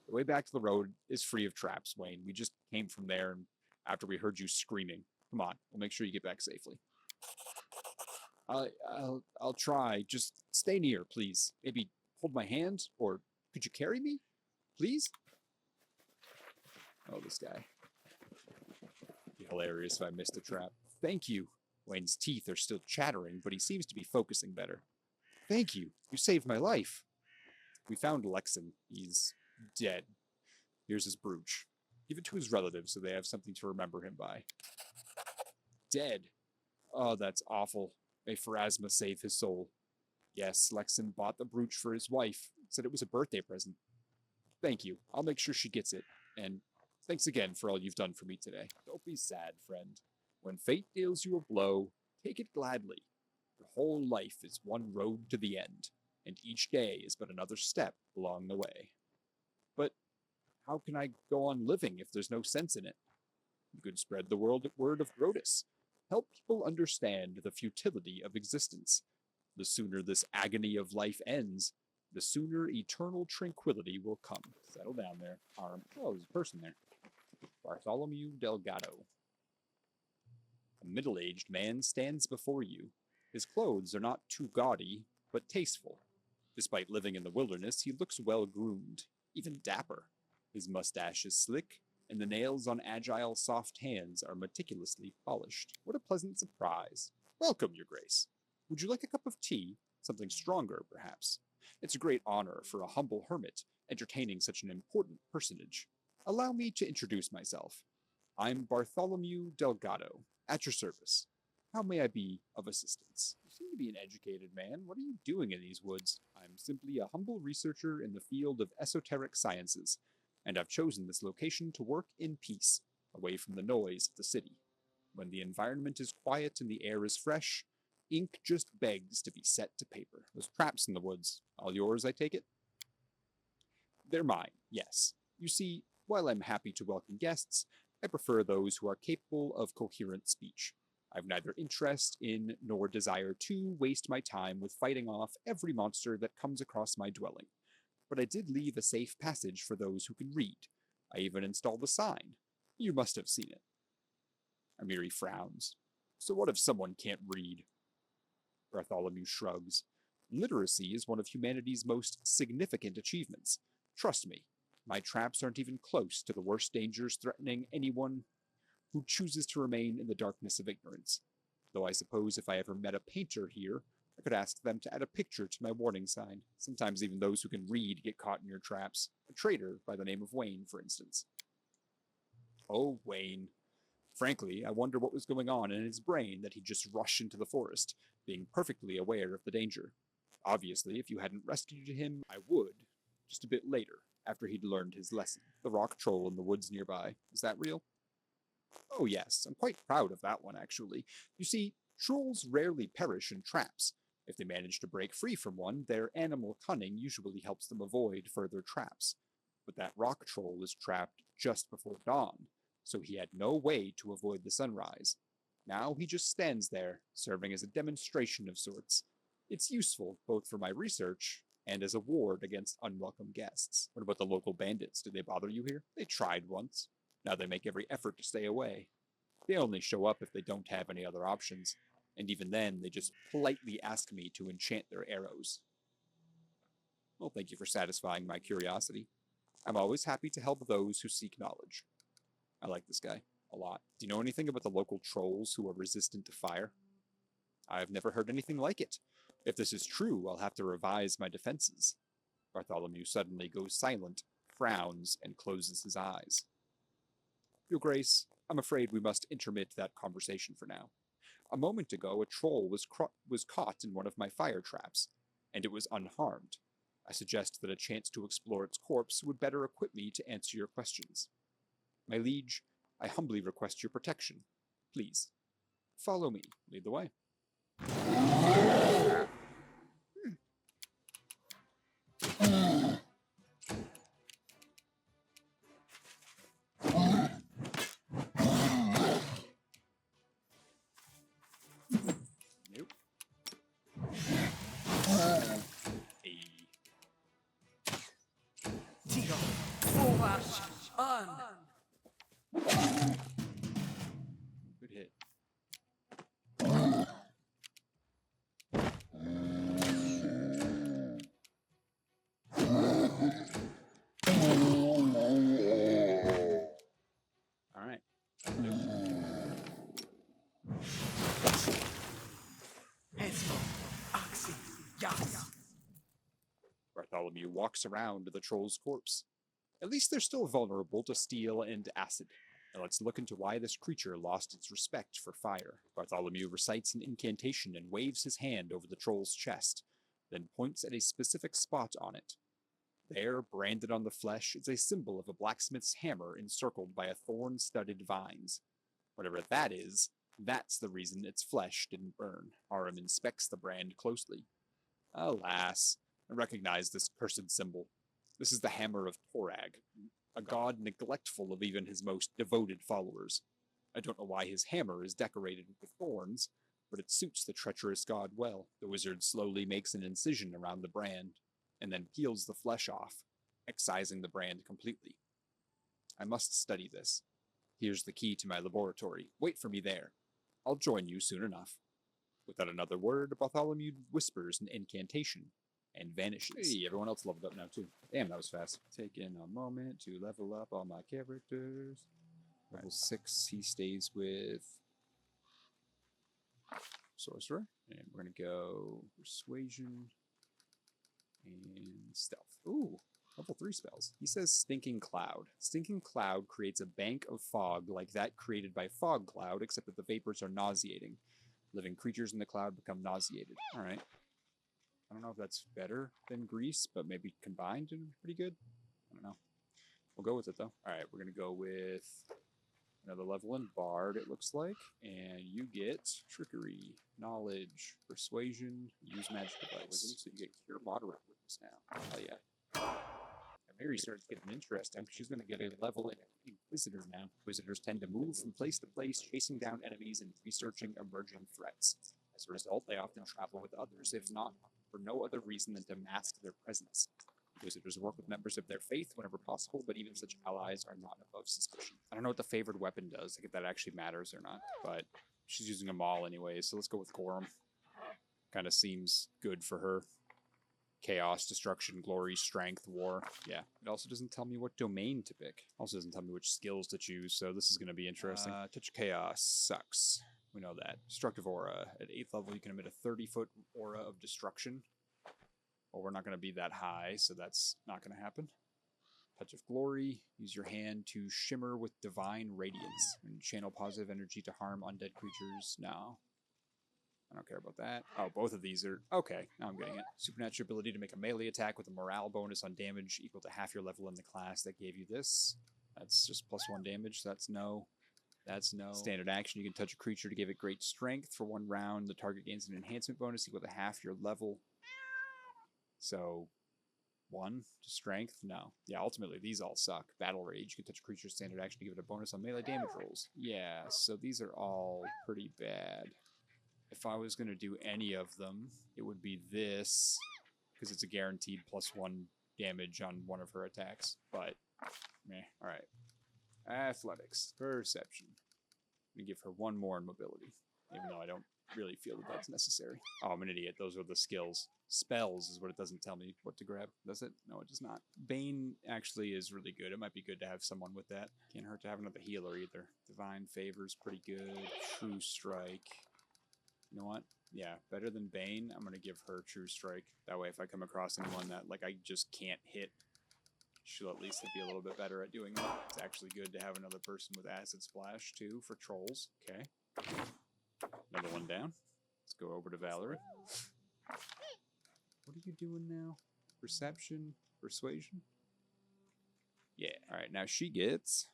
The way back to the road is free of traps, Wayne. We just came from there and after we heard you screaming. Come on, we'll make sure you get back safely. I'll try. Just stay near, please. Maybe hold my hand, or could you carry me? Please? Oh, this guy. It'd be hilarious if I missed a trap. Thank you. Wayne's teeth are still chattering, but he seems to be focusing better. Thank you. You saved my life. We found Lexon. He's dead. Here's his brooch. Give it to his relatives so they have something to remember him by. Dead. Oh, that's awful. May Pharasma save his soul. Yes, Lexon bought the brooch for his wife. Said it was a birthday present. Thank you. I'll make sure she gets it. And thanks again for all you've done for me today. Don't be sad, friend. When fate deals you a blow, take it gladly. Your whole life is one road to the end, and each day is but another step along the way. But how can I go on living if there's no sense in it? You could spread the word of Grotus. Help people understand the futility of existence. The sooner this agony of life ends, the sooner eternal tranquility will come. Settle down there. Oh, there's a person there. Bartholomew Delgado. A middle-aged man stands before you. His clothes are not too gaudy, but tasteful. Despite living in the wilderness, he looks well-groomed, even dapper. His mustache is slick, and the nails on agile, soft hands are meticulously polished. What a pleasant surprise. Welcome, Your Grace. Would you like a cup of tea? Something stronger, perhaps. It's a great honor for a humble hermit entertaining such an important personage. Allow me to introduce myself. I'm Bartholomew Delgado, at your service. How may I be of assistance? You seem to be an educated man. What are you doing in these woods? I'm simply a humble researcher in the field of esoteric sciences, and I've chosen this location to work in peace, away from the noise of the city. When the environment is quiet and the air is fresh, ink just begs to be set to paper. Those traps in the woods, all yours, I take it? They're mine, yes. You see, while I'm happy to welcome guests, I prefer those who are capable of coherent speech. I've neither interest in nor desire to waste my time with fighting off every monster that comes across my dwelling. But I did leave a safe passage for those who can read. I even installed a sign. You must have seen it. Amiri frowns. So what if someone can't read? Bartholomew shrugs. Literacy is one of humanity's most significant achievements. Trust me, My traps aren't even close to the worst dangers threatening anyone who chooses to remain in the darkness of ignorance. Though I suppose if I ever met a painter here, I could ask them to add a picture to my warning sign. Sometimes even those who can read get caught in your traps. A trader by the name of Wayne, for instance. Oh, Wayne. Frankly, I wonder what was going on in his brain that he'd just rush into the forest, being perfectly aware of the danger. Obviously, if you hadn't rescued him, I would, just a bit later, after he'd learned his lesson. The rock troll in the woods nearby. Is that real? Oh yes, I'm quite proud of that one, actually. You see, trolls rarely perish in traps. If they manage to break free from one, their animal cunning usually helps them avoid further traps. But that rock troll was trapped just before dawn, so he had no way to avoid the sunrise. Now he just stands there, serving as a demonstration of sorts. It's useful, both for my research and as a ward against unwelcome guests. What about the local bandits? Did they bother you here? They tried once. Now they make every effort to stay away. They only show up if they don't have any other options, and even then, they just politely ask me to enchant their arrows. Well, thank you for satisfying my curiosity. I'm always happy to help those who seek knowledge. I like this guy a lot. Do you know anything about the local trolls who are resistant to fire? I've never heard anything like it. If this is true, I'll have to revise my defenses. Bartholomew suddenly goes silent, frowns, and closes his eyes. Your Grace, I'm afraid we must intermit that conversation for now. A moment ago, a troll was caught in one of my fire traps, and it was unharmed. I suggest that a chance to explore its corpse would better equip me to answer your questions. My liege, I humbly request your protection. Please, follow me. Lead the way. Nope. Hey. Good hit. All right. Bartholomew walks around the troll's corpse. At least they're still vulnerable to steel and acid. Now let's look into why this creature lost its respect for fire. Bartholomew recites an incantation and waves his hand over the troll's chest, then points at a specific spot on it. There, branded on the flesh, is a symbol of a blacksmith's hammer encircled by a thorn-studded vines. Whatever that is, that's the reason its flesh didn't burn. Aram inspects the brand closely. Alas, I recognize this cursed symbol. This is the hammer of Torag, a god neglectful of even his most devoted followers. I don't know why his hammer is decorated with thorns, but it suits the treacherous god well. The wizard slowly makes an incision around the brand, and then peels the flesh off, excising the brand completely. I must study this. Here's the key to my laboratory. Wait for me there. I'll join you soon enough. Without another word, Bartholomew whispers an incantation and vanishes. Hey, everyone else leveled up now too. Damn, that was fast. Taking a moment to level up all my characters. Level 6, he stays with Sorcerer. And we're going to go Persuasion and Stealth. Ooh, level 3 spells. He says Stinking Cloud. Stinking Cloud creates a bank of fog like that created by Fog Cloud, except that the vapors are nauseating. Living creatures in the cloud become nauseated. Alright. I don't know if that's better than Grease, but maybe combined and pretty good. I don't know. We'll go with it though. Alright, we're going to go with another level in Bard, it looks like. And you get Trickery, Knowledge, Persuasion, Use Magic Device. So you get Cure Moderate with this now. Oh yeah. And Mary starts getting interesting. She's going to get a level in Inquisitor now. Inquisitors tend to move from place to place, chasing down enemies and researching emerging threats. As a result, they often travel with others, if not for no other reason than to mask their presence. Inquisitors work with members of their faith whenever possible, but even such allies are not above suspicion. I don't know what the favored weapon does, like if that actually matters or not, but she's using them all anyway, so let's go with Gorham. Kind of seems good for her. Chaos, Destruction, Glory, Strength, War. Yeah. It also doesn't tell me what domain to pick. Also doesn't tell me which skills to choose, so this is going to be interesting. Touch of Chaos sucks. We know that. Destructive Aura. At 8th level, you can emit a 30-foot aura of destruction. Well, we're not going to be that high, so that's not going to happen. Touch of Glory. Use your hand to shimmer with divine radiance and channel positive energy to harm undead creatures. No. I don't care about that. Oh, both of these are... Okay, now I'm getting it. Supernatural ability to make a melee attack with a morale bonus on damage equal to half your level in the class that gave you this. That's just +1 damage, so that's no. That's no. Standard action, you can touch a creature to give it great strength. For 1 round, the target gains an enhancement bonus equal to half your level. So... 1 to strength? No. Yeah, ultimately, these all suck. Battle Rage, you can touch a creature's standard action to give it a bonus on melee damage rolls. Yeah, so these are all pretty bad. If I was going to do any of them, it would be this, because it's a guaranteed +1 damage on one of her attacks. But, meh. Alright. Athletics. Perception. I'm going to give her 1 more in mobility, even though I don't really feel that that's necessary. Oh, I'm an idiot. Those are the skills. Spells is what it doesn't tell me what to grab. Does it? No, it does not. Bane actually is really good. It might be good to have someone with that. Can't hurt to have another healer either. Divine Favor's pretty good. True Strike. You know what? Yeah, better than Bane. I'm going to give her True Strike. That way if I come across anyone that like I just can't hit, she'll at least be a little bit better at doing that. It's actually good to have another person with Acid Splash too for trolls. Okay. Another one down. Let's go over to Valerie. What are you doing now? Perception? Persuasion? Yeah. Alright, now she gets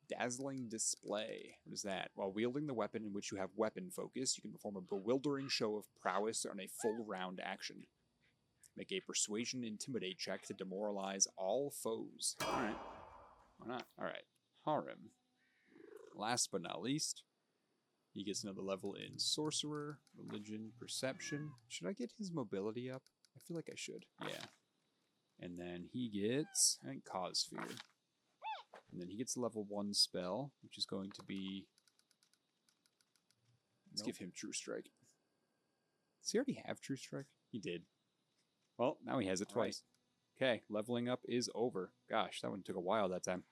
Dazzling Display. What is that? While wielding the weapon in which you have weapon focus, you can perform a bewildering show of prowess on a full round action. Make a Persuasion Intimidate check to demoralize all foes. Alright. Why not? Alright. Harem. Last but not least, he gets another level in Sorcerer, Religion, Perception. Should I get his mobility up? I feel like I should. Yeah. And then he gets, I think, Cause Fear. And then he gets a level 1 spell, which is going to be... Let's give him True Strike. Does he already have True Strike? He did. Well, now he has it twice. Okay, leveling up is over. Gosh, that one took a while that time.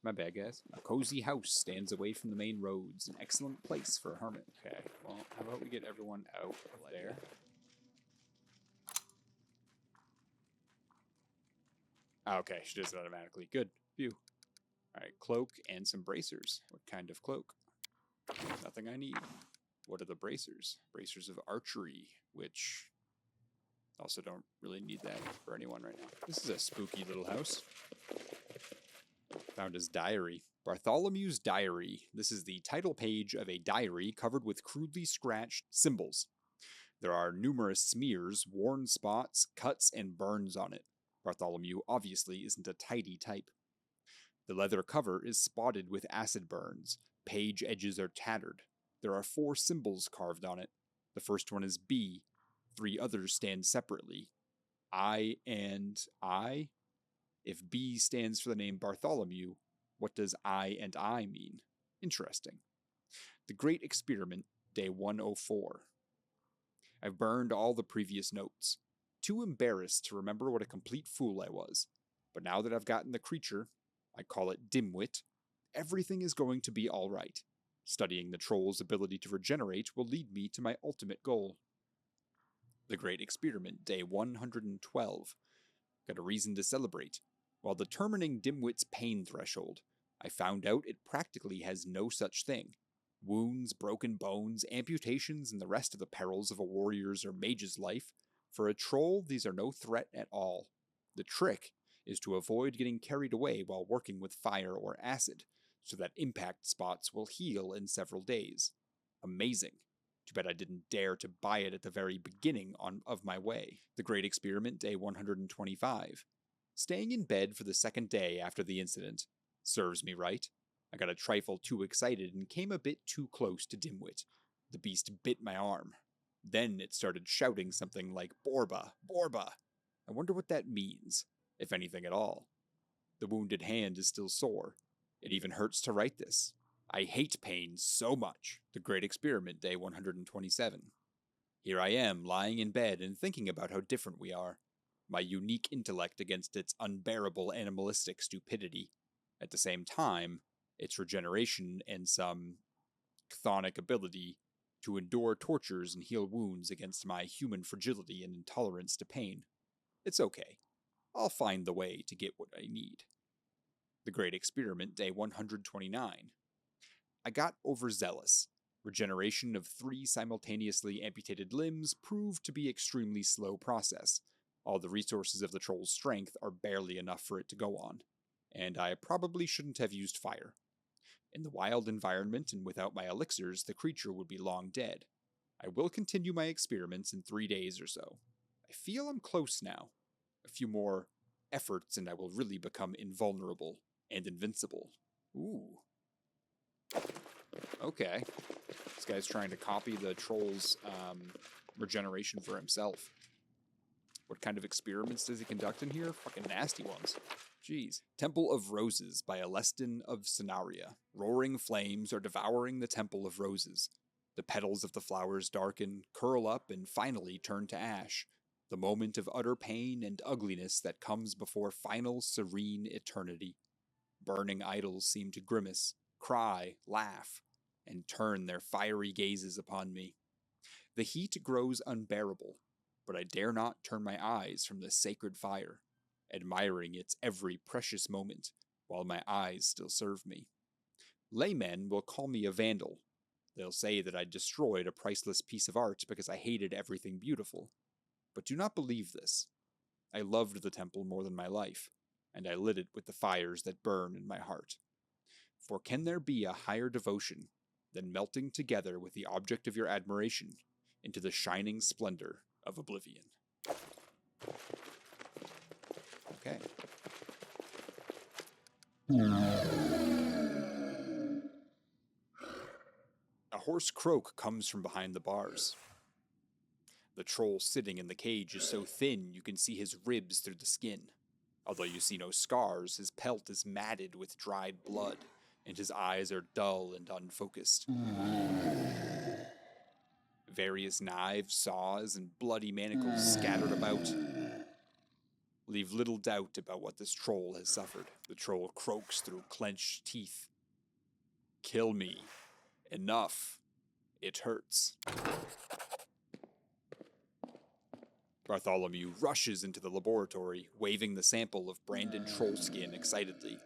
My bad, guys. A cozy house stands away from the main roads. An excellent place for a hermit. Okay, well, how about we get everyone out of there? Oh, okay, she does it automatically. Good. Phew. Alright, cloak and some bracers. What kind of cloak? Nothing I need. What are the bracers? Bracers of archery, which also don't really need that for anyone right now. This is a spooky little house. Found his diary. Bartholomew's diary. This is the title page of a diary covered with crudely scratched symbols. There are numerous smears, worn spots, cuts, and burns on it. Bartholomew obviously isn't a tidy type. The leather cover is spotted with acid burns. Page edges are tattered. There are 4 symbols carved on it. The first one is B. 3 others stand separately. I and I? If B stands for the name Bartholomew, what does I and I mean? Interesting. The Great Experiment, Day 104. I've burned all the previous notes. Too embarrassed to remember what a complete fool I was. But now that I've gotten the creature, I call it Dimwit, everything is going to be alright. Studying the troll's ability to regenerate will lead me to my ultimate goal. The Great Experiment, Day 112. Got a reason to celebrate. While determining Dimwit's pain threshold, I found out it practically has no such thing. Wounds, broken bones, amputations, and the rest of the perils of a warrior's or mage's life. For a troll, these are no threat at all. The trick is to avoid getting carried away while working with fire or acid, so that impact spots will heal in several days. Amazing. Too bad I didn't dare to buy it at the very beginning of my way. The Great Experiment, Day 125. Staying in bed for the 2nd day after the incident. Serves me right. I got a trifle too excited and came a bit too close to Dimwit. The beast bit my arm. Then it started shouting something like, "Borba, Borba." I wonder what that means, if anything at all. The wounded hand is still sore. It even hurts to write this. I hate pain so much. The Great Experiment, Day 127. Here I am, lying in bed and thinking about how different we are. my unique intellect against its unbearable animalistic stupidity. At the same time, its regeneration and some chthonic ability to endure tortures and heal wounds against my human fragility and intolerance to pain. It's okay. I'll find the way to get what I need. The Great Experiment, Day 129. I got overzealous. Regeneration of 3 simultaneously amputated limbs proved to be extremely slow process. All the resources of the troll's strength are barely enough for it to go on, and I probably shouldn't have used fire. In the wild environment and without my elixirs, the creature would be long dead. I will continue my experiments in 3 days or so. I feel I'm close now. A few more efforts and I will really become invulnerable and invincible. Ooh. Okay. This guy's trying to copy the troll's regeneration for himself. What kind of experiments does he conduct in here? Fucking nasty ones. Jeez. Temple of Roses by Alestin of Scenaria. Roaring flames are devouring the Temple of Roses. The petals of the flowers darken, curl up, and finally turn to ash. The moment of utter pain and ugliness that comes before final, serene eternity. Burning idols seem to grimace, cry, laugh, and turn their fiery gazes upon me. The heat grows unbearable, but I dare not turn my eyes from the sacred fire, admiring its every precious moment, while my eyes still serve me. Laymen will call me a vandal. They'll say that I destroyed a priceless piece of art because I hated everything beautiful. But do not believe this. I loved the temple more than my life, and I lit it with the fires that burn in my heart. For can there be a higher devotion than melting together with the object of your admiration into the shining splendor of oblivion? Okay. A hoarse croak comes from behind the bars. The troll sitting in the cage is so thin you can see his ribs through the skin. Although you see no scars, his pelt is matted with dried blood, and his eyes are dull and unfocused. Various knives, saws, and bloody manacles scattered about leave little doubt about what this troll has suffered. The troll croaks through clenched teeth. Kill me. Enough. It hurts. Bartholomew rushes into the laboratory, waving the sample of branded troll skin excitedly.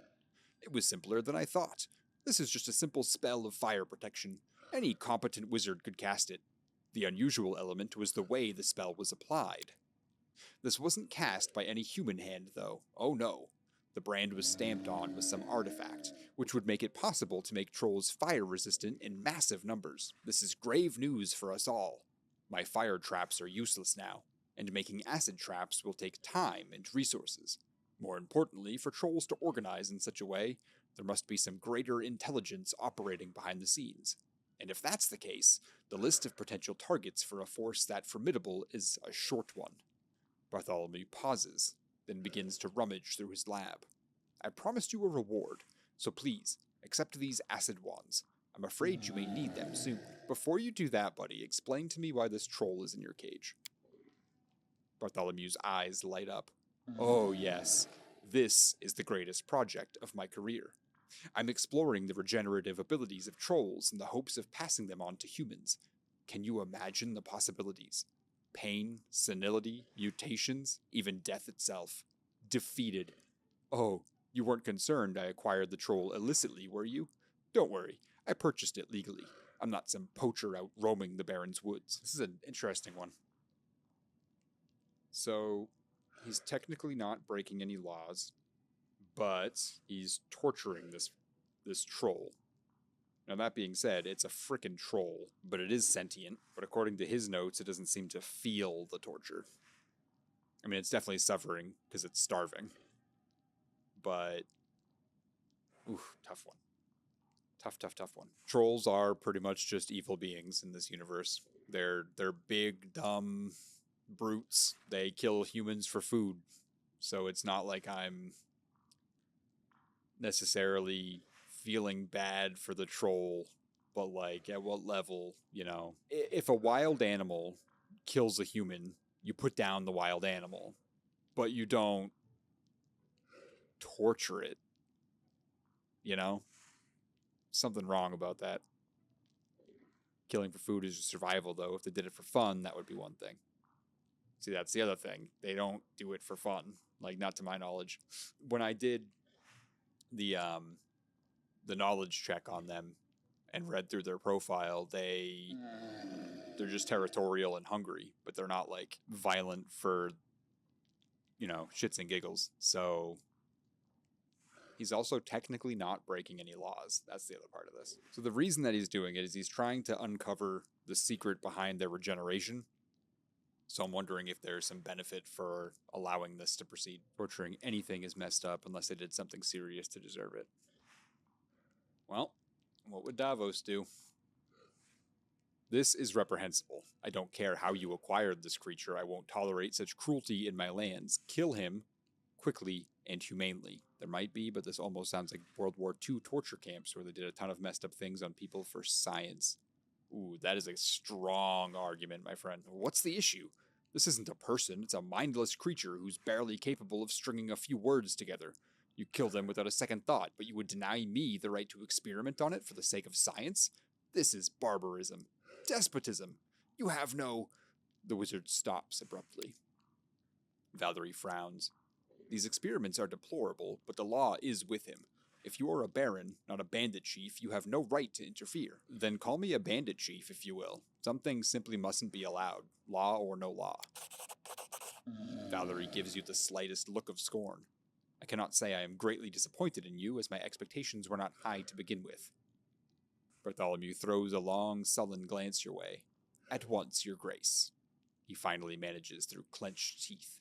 It was simpler than I thought. This is just a simple spell of fire protection. Any competent wizard could cast it. The unusual element was the way the spell was applied. This wasn't cast by any human hand, though. Oh no. The brand was stamped on with some artifact, which would make it possible to make trolls fire-resistant in massive numbers. This is grave news for us all. My fire traps are useless now, and making acid traps will take time and resources. More importantly, for trolls to organize in such a way, there must be some greater intelligence operating behind the scenes. And if that's the case, the list of potential targets for a force that formidable is a short one. Bartholomew pauses, then begins to rummage through his lab. I promised you a reward, so please, accept these acid wands. I'm afraid you may need them soon. Before you do that, buddy, explain to me why this troll is in your cage. Bartholomew's eyes light up. Oh yes, this is the greatest project of my career. I'm exploring the regenerative abilities of trolls in the hopes of passing them on to humans. Can you imagine the possibilities? Pain, senility, mutations, even death itself. Defeated. Oh, you weren't concerned I acquired the troll illicitly, were you? Don't worry, I purchased it legally. I'm not some poacher out roaming the Baron's woods. This is an interesting one. So, he's technically not breaking any laws, but he's torturing this troll. Now, that being said, it's a frickin' troll, but it is sentient. But according to his notes, it doesn't seem to feel the torture. I mean, it's definitely suffering because it's starving. But, oof, tough one. Tough one. Trolls are pretty much just evil beings in this universe. They're big, dumb brutes. They kill humans for food. So it's not like I'm necessarily feeling bad for the troll, but like at what level, you know? If a wild animal kills a human, you put down the wild animal. but you don't torture it. You know? Something wrong about that. Killing for food is just survival, though. If they did it for fun, that would be one thing. See, that's the other thing. They don't do it for fun. Like, not to my knowledge. When I did the knowledge check on them and read through their profile, they're just territorial and hungry, but they're not, like, violent for, you know, shits and giggles. So he's also technically not breaking any laws. That's the other part of this. So the reason that he's doing it is he's trying to uncover the secret behind their regeneration. So I'm wondering if there's some benefit for allowing this to proceed. Torturing anything is messed up unless they did something serious to deserve it. Well, what would Davos do? This is reprehensible. I don't care how you acquired this creature. I won't tolerate such cruelty in my lands. Kill him quickly and humanely. There might be, but this almost sounds like World War II torture camps where they did a ton of messed up things on people for science. Ooh, that is a strong argument, my friend. What's the issue? This isn't a person. It's a mindless creature who's barely capable of stringing a few words together. You kill them without a second thought, but you would deny me the right to experiment on it for the sake of science? This is barbarism. Despotism. You have no... The wizard stops abruptly. Valerie frowns. These experiments are deplorable, but the law is with him. If you are a baron, not a bandit chief, you have no right to interfere. Then call me a bandit chief, if you will. Some things simply mustn't be allowed, law or no law. Valerie gives you the slightest look of scorn. I cannot say I am greatly disappointed in you, as my expectations were not high to begin with. Bartholomew throws a long, sullen glance your way. At once, your grace. He finally manages through clenched teeth.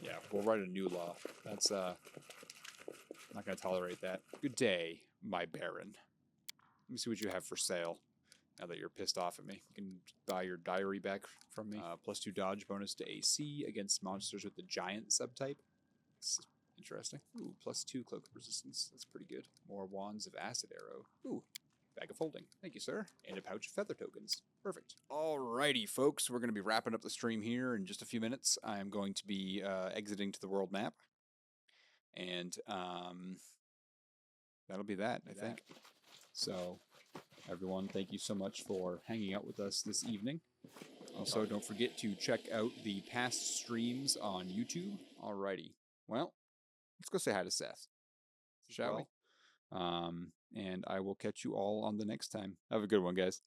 Yeah, we'll write a new law. That's, not gonna tolerate that. Good day, my baron. Let me see what you have for sale, now that you're pissed off at me. You can buy your diary back from me. +2 dodge bonus to AC against monsters with the giant subtype. It's interesting. Ooh, +2 cloak resistance. That's pretty good. More wands of acid arrow. Ooh, bag of folding. Thank you, sir. And a pouch of feather tokens. Perfect. Alrighty, folks. We're going to be wrapping up the stream here in just a few minutes. I'm going to be exiting to the world map. And that'll be that, I think. So, everyone, thank you so much for hanging out with us this evening. Also, don't forget to check out the past streams on YouTube. Alrighty. Well, let's go say hi to Seth, shall we? And I will catch you all on the next time. Have a good one, guys.